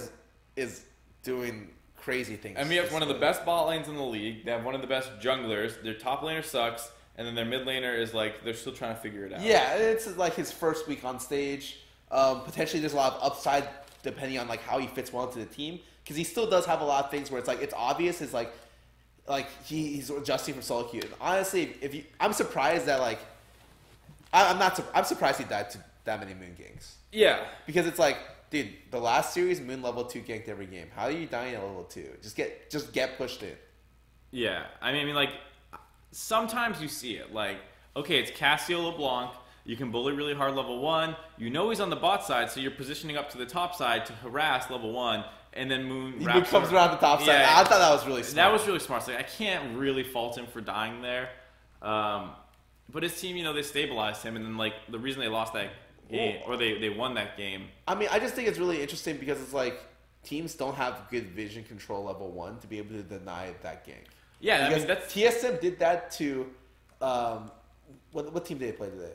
is doing crazy things. Envy has one of the best bot lanes in the league. They have one of the best junglers. Their top laner sucks, and then their mid laner is like they're still trying to figure it out. Yeah, it's like his first week on stage. Potentially, there's a lot of upside depending on like how he fits well into the team, because he still does have a lot of things where it's like it's obvious. It's like he's adjusting from solo queue. And honestly, I'm surprised that like I'm surprised he died to that many Moon ganks. Yeah, because it's like, dude, the last series Moon level 2 ganked every game. How are you dying at level 2? Just get pushed in. Yeah, I mean like sometimes you see it like, okay, it's Cassio LeBlanc. You can bully really hard level 1. You know he's on the bot side, so you're positioning up to the top side to harass level 1, and then Moon comes around the top side. Yeah, I thought that was really smart. That was really smart. So, like, I can't really fault him for dying there. But his team, they stabilized him, and then like the reason they lost that game, or they won that game. I mean, I just think it's really interesting because it's like teams don't have good vision control level 1 to be able to deny that gank. Yeah, Because that's TSM did that to what team did they play today?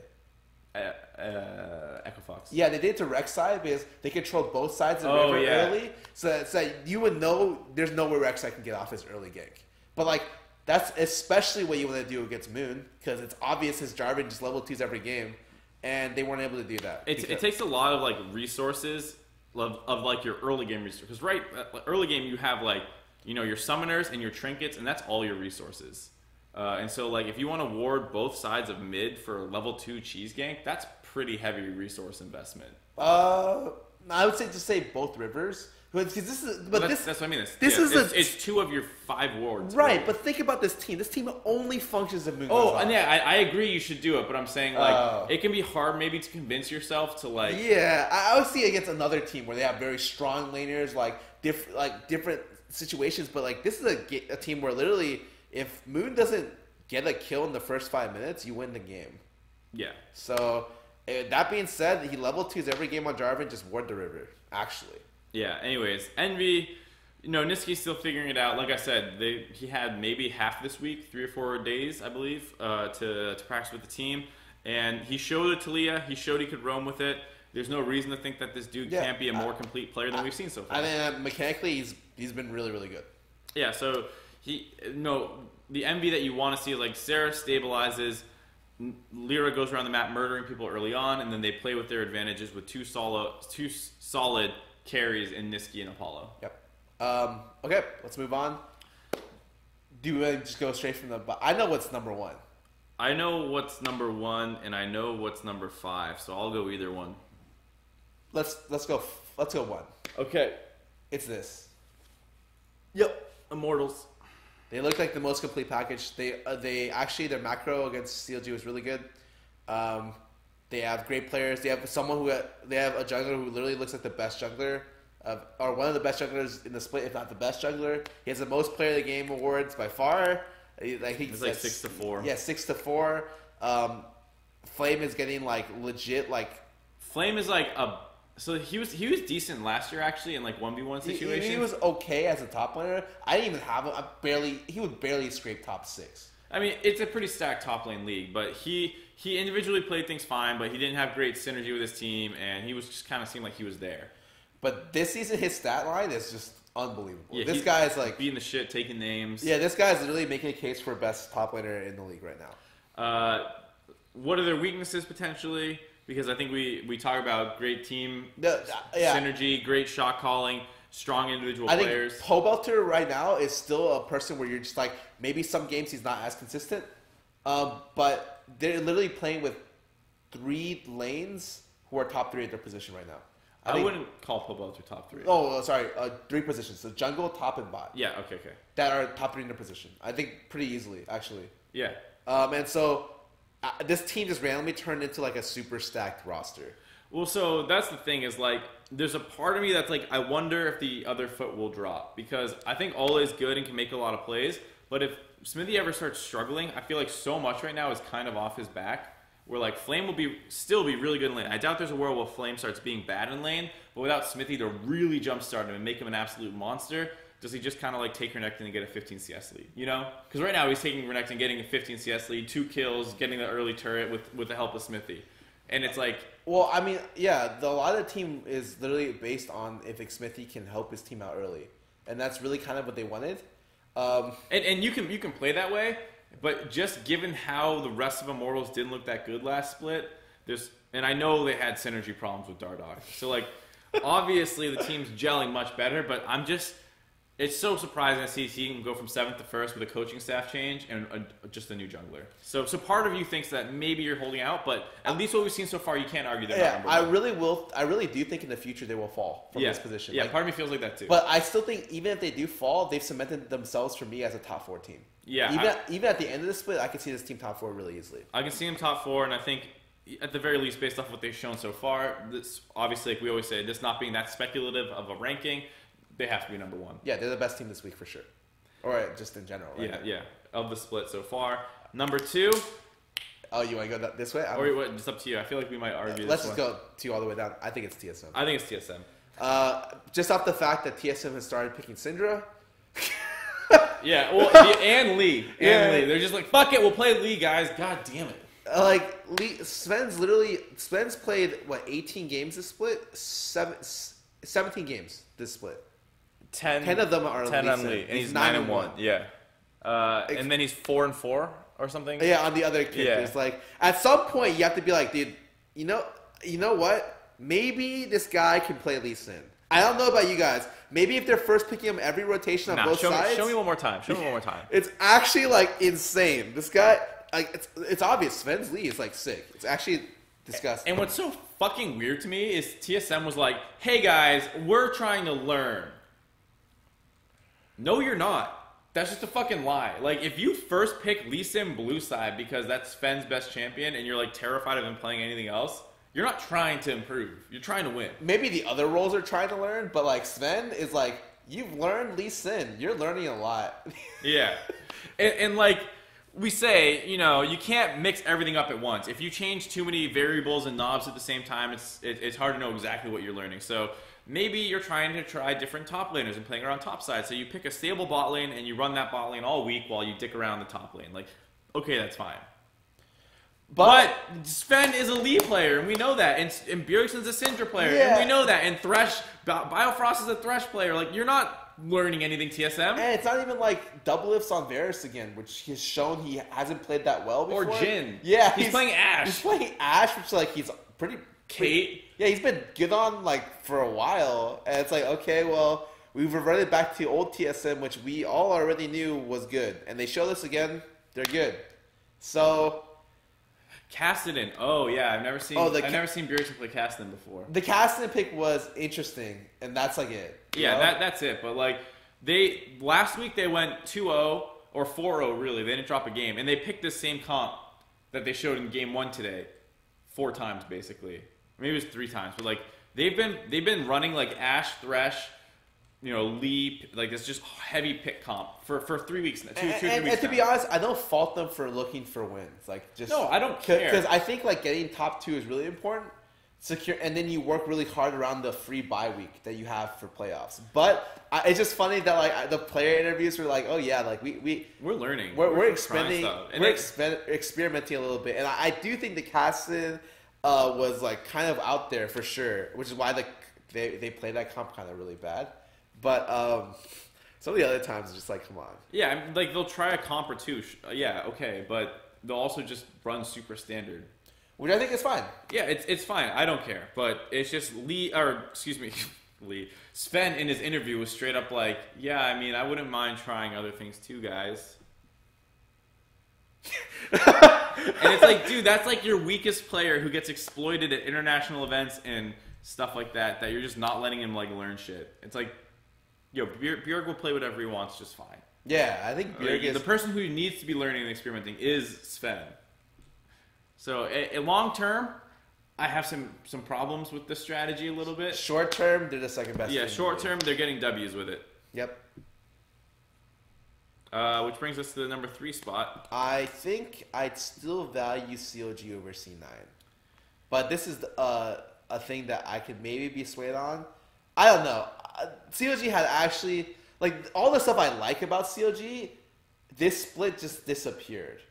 Echo Fox. Yeah, they did it to Rek'Sai because they controlled both sides of the river early. So it's like you would know there's no way Rek'Sai can get off his early gank. But like that's especially what you want to do against Moon because it's obvious his Jarvan just level 2s every game, and they weren't able to do that. It takes a lot of like resources of like your early game resources. Because early game you have like your summoners and your trinkets, and that's all your resources. And so, like, if you want to ward both sides of mid for level 2 cheese gank, that's pretty heavy resource investment. I would say both rivers. Because that's what I mean. It's 2 of your 5 wards. Right, really. but think about this team. This team only functions if Moon goes Oh, off. and yeah, I agree you should do it, but I'm saying, like, it can be hard maybe to convince yourself to, like... Yeah, I would see it against another team where they have very strong laners, different situations, but, like, this is a team where literally... If Moon doesn't get a kill in the first 5 minutes, you win the game. Yeah. So, that being said, he level 2s every game on Jarvan, just ward the river, actually. Yeah, anyways, Envy, Niski's still figuring it out. Like I said, he had maybe half this week, 3 or 4 days, I believe, to practice with the team. And he showed it to Leah. He showed he could roam with it. There's no reason to think that this dude can't be a more complete player than we've seen so far. I mean, mechanically, he's been really, really good. Yeah, so... the envy that you want to see is like Scarra stabilizes, Lyra goes around the map murdering people early on, and then they play with their advantages with two solid carries in Niski and Apollo. Yep. Okay, let's move on. Do we just go straight from the... I know what's number 1. I know what's number 1, and I know what's number 5, so I'll go either one. Let's go 1. Okay. It's this. Yep. Immortals. They look like the most complete package. They actually, their macro against CLG was really good. They have great players. They have a jungler who literally looks like the best jungler or one of the best junglers in the split, if not the best jungler. He has the most player of the game awards by far. He's like 6-4. Yeah, 6-4. Flame is getting like legit like. Flame is like a. So he was decent last year actually in like 1v1 situations. He was okay as a top laner. I didn't even have him. He would barely scrape top 6. I mean, it's a pretty stacked top lane league, but he individually played things fine, but he didn't have great synergy with his team, and he was just kind of seemed like he was there. But this season, his stat line is just unbelievable. Yeah, this guy is like beating the shit, taking names. Yeah, this guy is really making a case for best top laner in the league right now. What are their weaknesses potentially? Because I think we talk about great team synergy, great shot calling, strong individual players. I think Pobelter right now is still a person where you're just like, maybe some games he's not as consistent, but they're literally playing with 3 lanes who are top 3 at their position right now. I wouldn't call Pobelter top 3. Oh, sorry, 3 positions. So jungle, top, and bot. Yeah, okay. That are top 3 in their position. I think pretty easily, actually. Yeah. And so... this team just randomly turned into like a super stacked roster. Well, so that's the thing is like, there's a part of me that's like, I wonder if the other foot will drop because I think Ola is good and can make a lot of plays, but if Smithy ever starts struggling, I feel like so much right now is kind of off his back. Where like Flame will still be really good in lane. I doubt there's a world where Flame starts being bad in lane, but without Smithy to really jumpstart him and make him an absolute monster. Does he just kind of like take Renekton and get a 15 CS lead? Because right now he's taking Renekton, getting a 15 CS lead, 2 kills, getting the early turret with the help of Smithy. And it's like... Well, I mean, yeah, a lot of the team is literally based on if Smithy can help his team out early. And that's really kind of what they wanted. And you can play that way, but just given how the rest of Immortals didn't look that good last split, and I know they had synergy problems with Dardoch. So like, obviously the team's gelling much better, but it's so surprising to see he can go from 7th to 1st with a coaching staff change and just a new jungler. So part of you thinks that maybe you're holding out, but at least what we've seen so far, you can't argue that. Yeah, I really do think in the future they will fall from this position. Yeah, part of me feels like that too. But I still think even if they do fall, they've cemented themselves for me as a top 4 team. Yeah. Even at the end of the split, I can see this team top 4 really easily. I can see them top 4, and I think at the very least, based off what they've shown so far, this obviously, like we always say, this not being that speculative of a ranking, they have to be number 1. Yeah, they're the best team this week for sure. Or just in general. Right? Yeah. Of the split so far. Number 2. Oh, you want to go this way? Or what? Just up to you. I feel like we might argue let's this just go 2 all the way down. I think it's TSM. I think it's TSM. Just off the fact that TSM has started picking Syndra. Yeah, well, and Lee. And Lee. They're just like, fuck it, we'll play Lee, guys. God damn it. Like, Sven's played, 18 games this split? 17 games this split. 10 of them are 10 on Lee. And he's 9-1. Yeah. And then he's 4-4 or something. Yeah, on the other characters. Yeah. Like, at some point, you have to be like, dude, you know what? Maybe this guy can play Lee Sin. I don't know about you guys. Maybe if they're first picking him every rotation on both sides. Show me one more time. It's actually, like, insane. This guy, like, it's obvious. Sven's Lee is, like, sick. It's actually disgusting. And what's so fucking weird to me is TSM was like, hey, guys, we're trying to learn. No, you're not. That's just a fucking lie. Like, if you first pick Lee Sin blue side because that's Sven's best champion and you're, like, terrified of him playing anything else, you're not trying to improve. You're trying to win. Maybe the other roles are trying to learn, but, like, Sven is like, you've learned Lee Sin. You're learning a lot. Yeah. And, like, we say, you know, you can't mix everything up at once. If you change too many variables and knobs at the same time, it's hard to know exactly what you're learning. So maybe you're trying to try different top laners and playing around top side. So you pick a stable bot lane and you run that bot lane all week while you dick around the top lane. Like, okay, that's fine. But Sven is a Lee player, and we know that. And Bjergsen's a Syndra player, and we know that. And Biofrost is a Thresh player. Like, you're not learning anything, TSM. And it's not even like double lifts on Varus again, which he's shown he hasn't played that well before. Or Jhin. Yeah. He's playing Ashe. He's playing Ashe, which, like, he's pretty... Kate. Yeah, he's been good on, like, for a while. And it's like, okay, well, we've reverted back to old TSM, which we all already knew was good. And they show this again, they're good. So... Kassadin. Oh yeah, I've never seen Bjergsen play Kassadin before. The Kassadin pick was interesting, and that's like it. Yeah, that's it. But like last week they went 2-0 or 4-0 really. They didn't drop a game, and they picked this same comp that they showed in game 1 today, 4 times basically. Maybe it was 3 times, but like they've been running like Ashe, Thresh, you know, Lee, like it's just heavy pick comp for 3 weeks now. 2 3 weeks and to be honest, I don't fault them for looking for wins. Like, just no, I don't care, because I think like getting top 2 is really important. Secure, and then you work really hard around the free bye week that you have for playoffs. But it's just funny that like the player interviews were like, oh yeah, like we're learning, we're experimenting a little bit, and I do think the Kassadin was like kind of out there for sure, which is why they played that comp kind of really bad. But some of the other times, it's just like, come on. Yeah, like they'll try a comp or 2. Yeah, okay, but they'll also just run super standard, which I think is fine. Yeah, it's fine. I don't care, but it's just Sven in his interview was straight up like, yeah, I mean, I wouldn't mind trying other things too, guys. And it's like, dude, that's like your weakest player who gets exploited at international events and stuff like that you're just not letting him like learn shit. It's like, yo, Bjerg will play whatever he wants just fine. Yeah, I think Bjerg is... The person who needs to be learning and experimenting is Sven. So, long term, I have some problems with this strategy a little bit. Short term, they're the second best. Yeah, short term, they're getting W's with it. Yep. Which brings us to the number 3 spot. I think I'd still value COG over C9. But this is a thing that I could maybe be swayed on. I don't know. COG had actually, like, all the stuff I like about COG, this split just disappeared.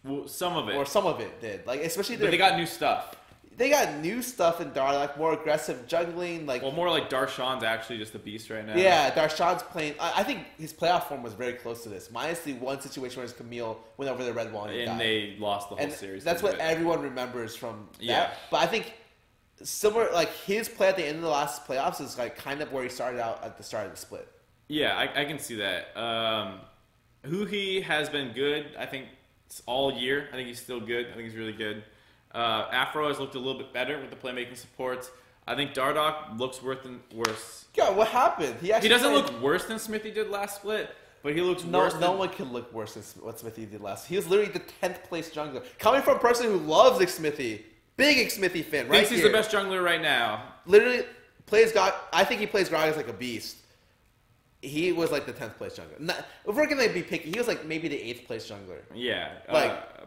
Well, some of it. Or some of it did. Like, especially but they got new stuff. They got new stuff in Dar, like more aggressive juggling. Like, well, more like Darshan's actually just a beast right now. Yeah, Darshan's playing. I think his playoff form was very close to this. Minus the one situation where his Camille went over the red wall and died. They lost the whole series. That's what everyone remembers from that. Yeah. But I think similar, like his play at the end of the last playoffs is like kind of where he started out at the start of the split. Yeah, I can see that. Huhi has been good, I think, all year. I think he's still good. I think he's really good. Afro has looked a little bit better with the playmaking supports. I think Dardoch looks worse. God, what happened? He doesn't look worse than Smithy did last split, but he looks worse. No one can look worse than what Smithy did last. He was literally the 10th place jungler. Coming from a person who loves Xmithy. Big Xmithy fan, right? Thinks he's the best jungler right now. Literally plays God. I think he plays Gragas like a beast. He was like the 10th place jungler. If we're gonna be picky, he was like maybe the 8th place jungler. Yeah,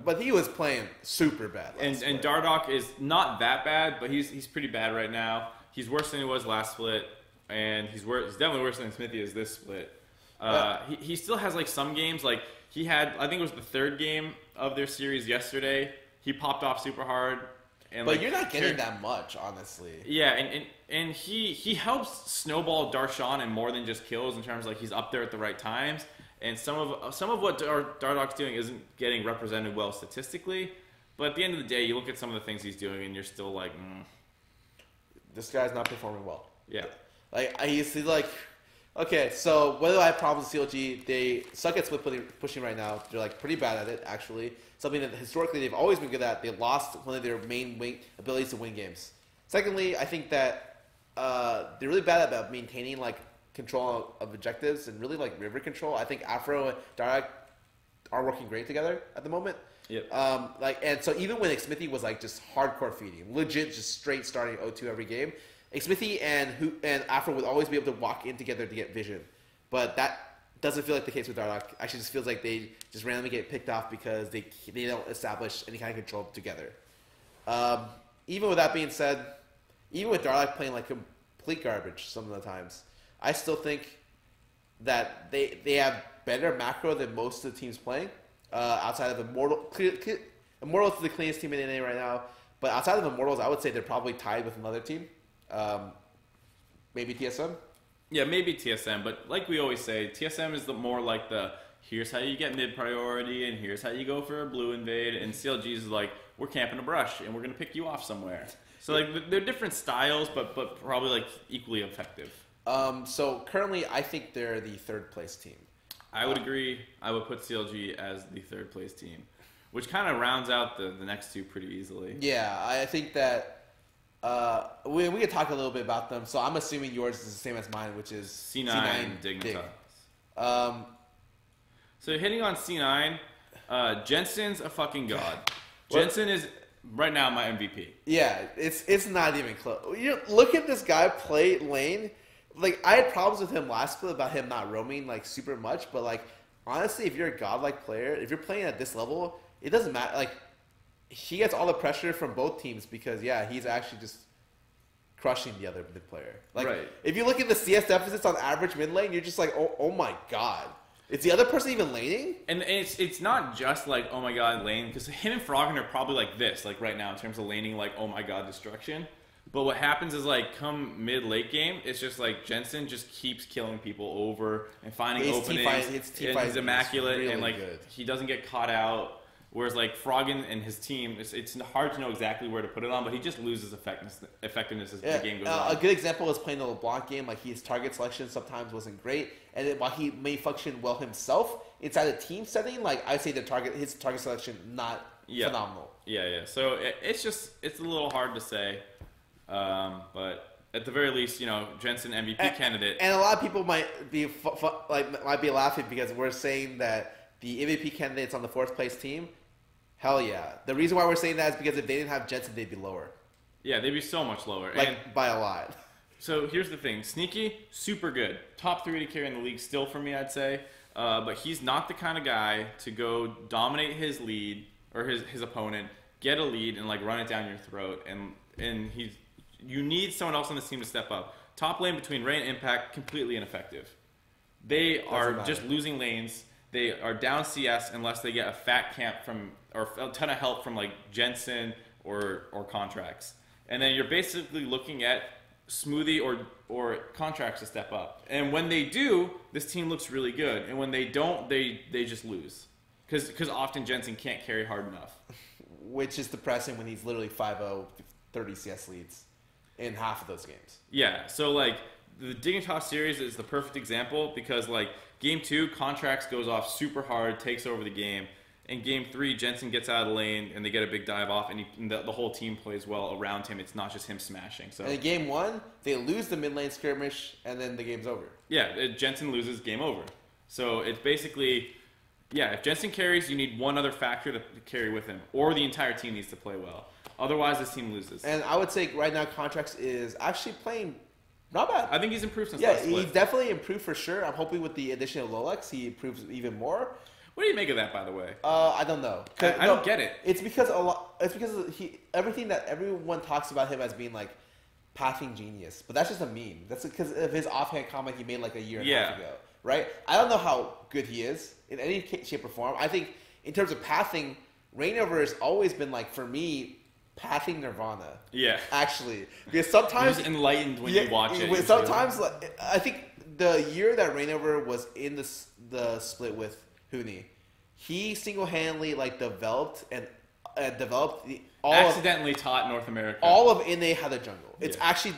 but he was playing super bad. And Dardoch is not that bad, but he's pretty bad right now. He's worse than he was last split, and he's definitely worse than Smithy is this split. He still has like some games. Like he had, I think it was the third game of their series yesterday. He popped off super hard. And but you're not getting that much, honestly. Yeah, and he helps snowball Darshan in more than just kills in terms of like he's up there at the right times. And some of what Dardok's doing isn't getting represented well statistically. But at the end of the day, you look at some of the things he's doing, and you're still like, this guy's not performing well. Yeah. Like I used to like. Okay, so what do I have problems with CLG? They suck at split pushing right now. They're like pretty bad at it, actually. Something that historically they've always been good at. They lost one of their main abilities to win games. Secondly, I think that they're really bad about maintaining like control of objectives and really like river control. I think Afro and Darak are working great together at the moment. Yep. And so even when Xmithy was like just hardcore feeding, legit just straight starting 0-2 every game, Xmithy and Afro would always be able to walk in together to get vision. But that doesn't feel like the case with Dardoch. Actually just feels like they just randomly get picked off because they don't establish any kind of control together. Even with that being said, even with Dardoch playing like complete garbage some of the times, I still think that they have better macro than most of the teams playing. Outside of Immortals is the cleanest team in NA right now. But outside of Immortals, I would say they're probably tied with another team. Maybe TSM? Yeah, maybe TSM. But like we always say, TSM is the more like the here's how you get mid priority and here's how you go for a blue invade. And CLG is like, we're camping a brush and we're going to pick you off somewhere. So like they're different styles, but probably like equally effective. So currently, I think they're the third place team. I would agree. I would put CLG as the third place team, which kind of rounds out the next two pretty easily. Yeah, I think that we can talk a little bit about them. So I'm assuming yours is the same as mine, which is C9 Dignitas. So hitting on C9, Jensen's a fucking god. Jensen is right now my MVP. Yeah, it's not even close. Look at this guy play lane. Like, I had problems with him last split about him not roaming, like, super much. But, like, honestly, if you're a godlike player, if you're playing at this level, it doesn't matter. Like, he gets all the pressure from both teams because, yeah, he's actually just crushing the other mid player. Like, right. If you look at the CS deficits on average mid lane, you're just like, oh my god. Is the other person even laning? And it's not just like, oh my god, lane. Because him and Froggen are probably like this, like, right now, in terms of laning, like, oh my god, destruction. But what happens is, like, come mid-late game, it's just, like, Jensen just keeps killing people over and finding openings. He's immaculate, really, and, like, good. He doesn't get caught out. Whereas, like, Froggen and his team, it's hard to know exactly where to put it on, but he just loses effectiveness as the game goes on. A good example is playing the LeBlanc game. Like, his target selection sometimes wasn't great. And then while he may function well himself, inside a team setting, like, I'd say his target selection not phenomenal. Yeah. So it's a little hard to say. But at the very least, you know, Jensen MVP candidate. And a lot of people might be laughing because we're saying that the MVP candidate's on the fourth place team. Hell yeah! The reason why we're saying that is because if they didn't have Jensen, they'd be lower. Yeah, they'd be so much lower, like by a lot. So here's the thing: Sneaky, super good, top 3 to carry in the league still for me, I'd say. But he's not the kind of guy to go dominate his lead or his opponent, get a lead, and like run it down your throat. And you need someone else on this team to step up. Top lane between Ray and Impact, completely ineffective. They are just losing lanes. They are down CS unless they get a fat camp or a ton of help from like Jensen or Contracts. And then you're basically looking at Smoothie or Contracts to step up. And when they do, this team looks really good. And when they don't, they just lose. Because often Jensen can't carry hard enough. Which is depressing when he's literally 5-0, 30 CS leads in half of those games. Yeah, so like the Dignitas series is the perfect example because like game 2, Contracts goes off super hard, takes over the game. In game 3, Jensen gets out of the lane and they get a big dive off, and the whole team plays well around him. It's not just him smashing. So and in game 1, they lose the mid lane skirmish, and then the game's over. Yeah, Jensen loses, game over. So it's basically, yeah, if Jensen carries, you need one other factor to carry with him, or the entire team needs to play well. Otherwise, this team loses. And I would say right now, Contracts is actually playing not bad. I think he's improved since last split. He's definitely improved for sure. I'm hoping with the addition of Lolex, he improves even more. What do you make of that, by the way? I don't know. I don't get it. It's because everything that everyone talks about him as being like pathing genius, but that's just a meme. That's because of his offhand comment he made like a year and a half ago. right? I don't know how good he is in any shape or form. I think in terms of pathing, Reignover has always been like, for me, pathing nirvana. Yeah. Actually. Because sometimes... He's enlightened when you watch it. Sometimes, like, I think the year that Reignover was in the split with Huni, he single-handedly like developed accidentally taught North America. All of NA how to jungle. It's actually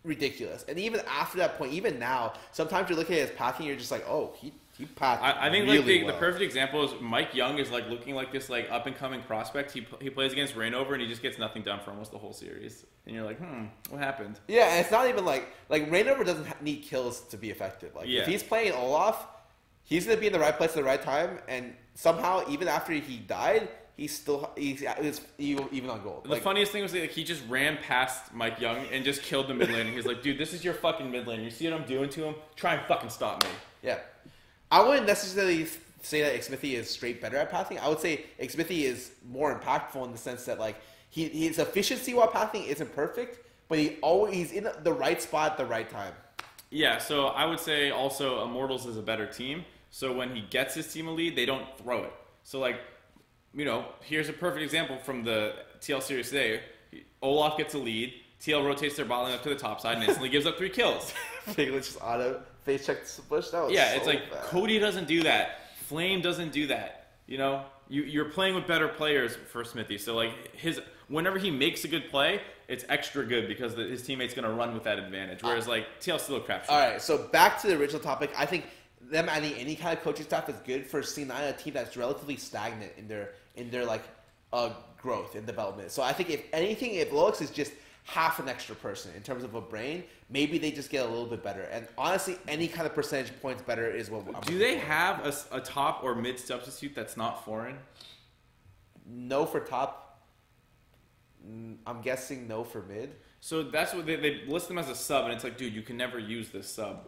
ridiculous. And even after that point, even now, sometimes you're looking at his pathing, you're just like, oh, he pathed I think really like well. the perfect example is Mike Young is like looking like this like up and coming prospect. He plays against Reignover and he just gets nothing done for almost the whole series. And you're like, what happened? Yeah, and it's not even like Reignover doesn't need kills to be effective. Like if he's playing Olaf, he's gonna be in the right place at the right time, and somehow even after he died, he's even on gold. The funniest thing was like he just ran past Mike Young and just killed the mid lane. And he's like, dude, this is your fucking mid lane. You see what I'm doing to him? Try and fucking stop me. Yeah. I wouldn't necessarily say that Xmithy is straight better at pathing. I would say Xmithy is more impactful in the sense that like his efficiency while pathing isn't perfect, but he's in the right spot at the right time. Yeah, so I would say also Immortals is a better team. So when he gets his team a lead, they don't throw it. So like, here's a perfect example from the TL series today. Olaf gets a lead. TL rotates their bot lane up to the top side and instantly gives up 3 kills. Piglet just auto face checks the bush. That was it's like bad. Cody doesn't do that. Flame doesn't do that. You're playing with better players for Smithy. So like whenever he makes a good play, it's extra good because his teammate's gonna run with that advantage. Whereas like TL's still a crapshoot. All right, so back to the original topic. I think them adding any kind of coaching staff is good for C9, a team that's relatively stagnant in their like growth and development. So I think if anything, if Lowix is just half an extra person in terms of a brain, maybe they just get a little bit better. And honestly, any kind of percentage points better is what I'm Do they have a top or mid substitute that's not foreign? No for top. I'm guessing no for mid. So that's what they list them as a sub, and it's like, dude, you can never use this sub.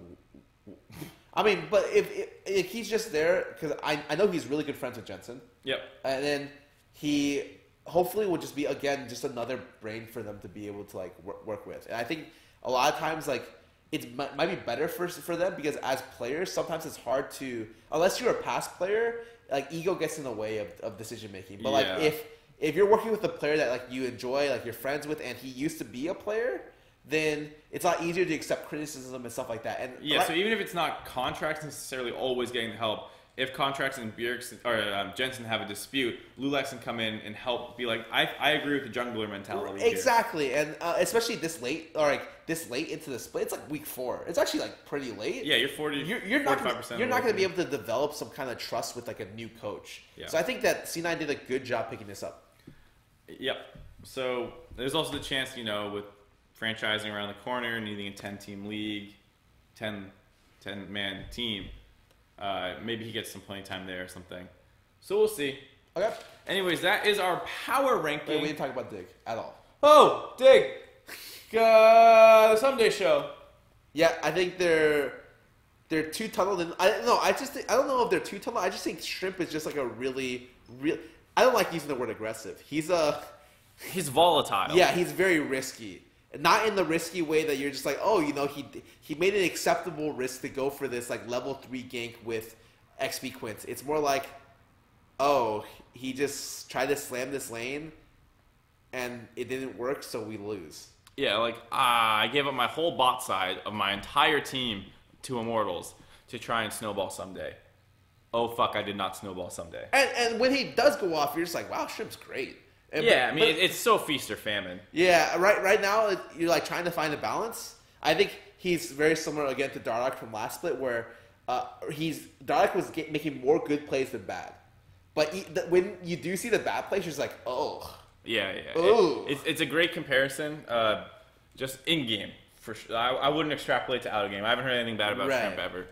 I mean, but if he's just there, because I know he's really good friends with Jensen. Yep. And then he hopefully will just be, again, just another brain for them to be able to like work with. And I think a lot of times like it might be better for them because as players, sometimes it's hard to, unless you're a past player, like ego gets in the way of decision making. But like if you're working with a player that like you enjoy, like you're friends with, and he used to be a player, then it's a lot easier to accept criticism and stuff like that. And so even if it's not Contracts necessarily always getting the help, if Contracts and Bjergsen or Jensen have a dispute, Lulax can come in and help be like, I agree with the jungler mentality. Exactly, here. and especially this late into the split, it's like week 4. It's actually like pretty late. Yeah, you're 40. You're not 45%. You're not going to be able to develop some kind of trust with like a new coach. Yeah. So I think that C9 did a good job picking this up. Yep. So there's also the chance, with franchising around the corner, needing a 10-team league, 10-man team. Maybe he gets some playing time there or something. So we'll see. Okay. Anyways, that is our power ranking. Wait, we didn't talk about Dig at all. Oh, Dig. The Someday show. Yeah, I think they're too tunneled in. I don't know if they're too tunneled. I just think Shrimp is just like a really real. I don't like using the word aggressive. He's volatile. Yeah, he's very risky. Not in the risky way that you're just like, oh, he made an acceptable risk to go for this like level 3 gank with XP Quints. It's more like, oh, he just tried to slam this lane and it didn't work, so we lose. Yeah, like I gave up my whole bot side of my entire team to Immortals to try and snowball someday. Oh fuck, I did not snowball someday. And when he does go off, you're just like, wow, Shrimp's great. It's so feast or famine. Yeah, right now you're like trying to find a balance. I think he's very similar again to Dardoch from last split, where Dardoch was making more good plays than bad. But when you do see the bad plays, you're just like, oh. Yeah. Ooh. It's a great comparison, just in game for sure. I wouldn't extrapolate to out of game. I haven't heard anything bad about Shrimp ever.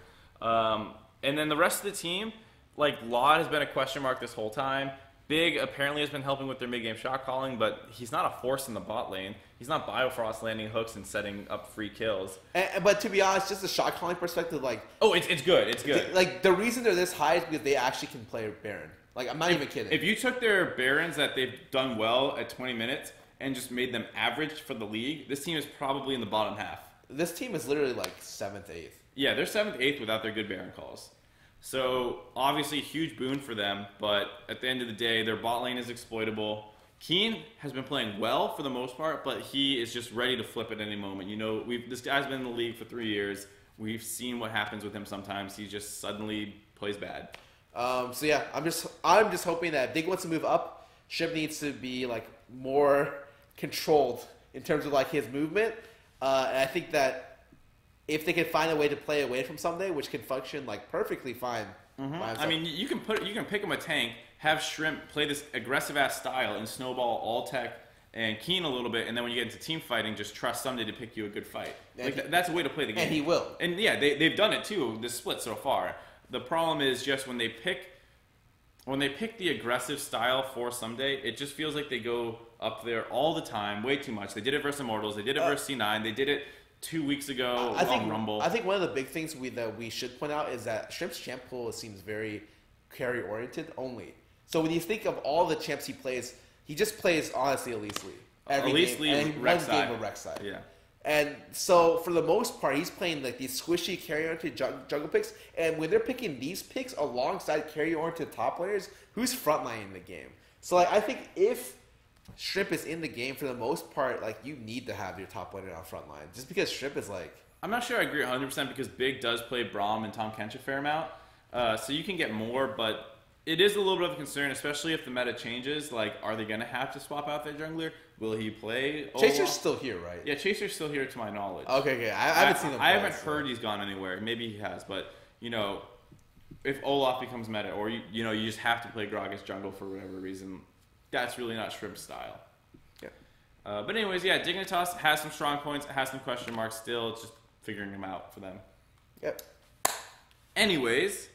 And then the rest of the team, like Laud has been a question mark this whole time. Big apparently has been helping with their mid-game shot calling, but he's not a force in the bot lane. He's not Biofrost landing hooks and setting up free kills. But to be honest, just a shot calling perspective, like... Oh, it's good. It's good. Like, the reason they're this high is because they actually can play Baron. Like, I'm not even kidding. If you took their Barons that they've done well at 20 minutes and just made them average for the league, this team is probably in the bottom half. This team is literally like 7th, 8th. Yeah, they're 7th, 8th without their good Baron calls. So, obviously, a huge boon for them, but at the end of the day, their bot lane is exploitable. Keane has been playing well for the most part, but he is just ready to flip at any moment. You know, this guy's been in the league for 3 years. We've seen what happens with him sometimes. He just suddenly plays bad. So yeah, I'm just hoping that if Dig wants to move up, ᵐᵉ needs to be like more controlled in terms of like his movement. And I think that if they can find a way to play away from someday, which can function like perfectly fine. I mean, you can pick him a tank, have ᵐᵉ play this aggressive ass style and snowball all tech and Keane a little bit, and then when you get into team fighting, just trust someday to pick you a good fight. Like that's a way to play the game. And he will. And yeah, they've done it too. This split so far. The problem is just when they pick the aggressive style for someday, it just feels like they go up there all the time, way too much. They did it versus Immortals. They did it versus C9. They did it 2 weeks ago on Rumble. I think one of the big things that we should point out is that ᵐᵉ's champ pool seems very carry oriented only. So when you think of all the champs he plays, he just plays honestly Elise Lee every game, and one game of Rek'Sai. Yeah. And so for the most part, he's playing like these squishy carry-oriented jungle picks. And when they're picking these picks alongside carry-oriented top players, who's frontlining the game? So like I think if ᵐᵉ is in the game for the most part, like you need to have your top laner on frontline, just because ᵐᵉ is like. I'm not sure I agree 100% because Big does play Braum and Tahm Kench a fair amount, so you can get more, but. It is a little bit of a concern, especially if the meta changes. Like, are they going to have to swap out their jungler? Will he play Olaf? Chaser's still here, right? Yeah, Chaser's still here to my knowledge. Okay. I haven't seen him play. I haven't heard he's gone anywhere. Maybe he has, but, you know, if Olaf becomes meta, or, you just have to play Gragas jungle for whatever reason, that's really not ᵐᵉ's style. Yeah. But anyways, yeah, Dignitas has some strong points. It has some question marks still. It's just figuring them out for them. Yep. Anyways...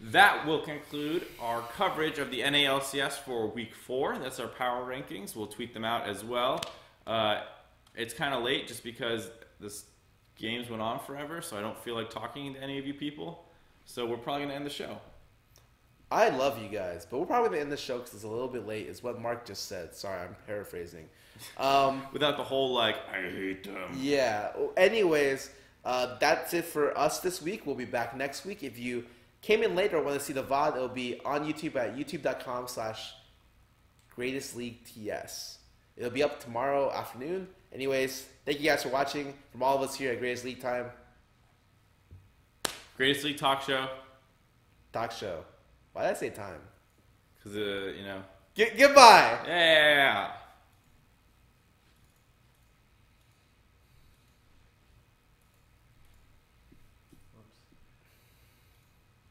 That will conclude our coverage of the NALCS for Week 4. That's our power rankings. We'll tweet them out as well. It's kind of late just because this games went on forever, so I don't feel like talking to any of you people. So we're probably going to end the show. I love you guys, but we're probably going to end the show because it's a little bit late, is what Mark just said. Sorry, I'm paraphrasing. Without the whole, like, I hate them. Yeah. Anyways, that's it for us this week. We'll be back next week. If you came in later or want to see the VOD, it'll be on YouTube at youtube.com/Greatest League TS. It'll be up tomorrow afternoon. Anyways, thank you guys for watching. From all of us here at Greatest League Time. Greatest League Talkshow. Talk show. Why did I say time? Because, Goodbye! Yeah.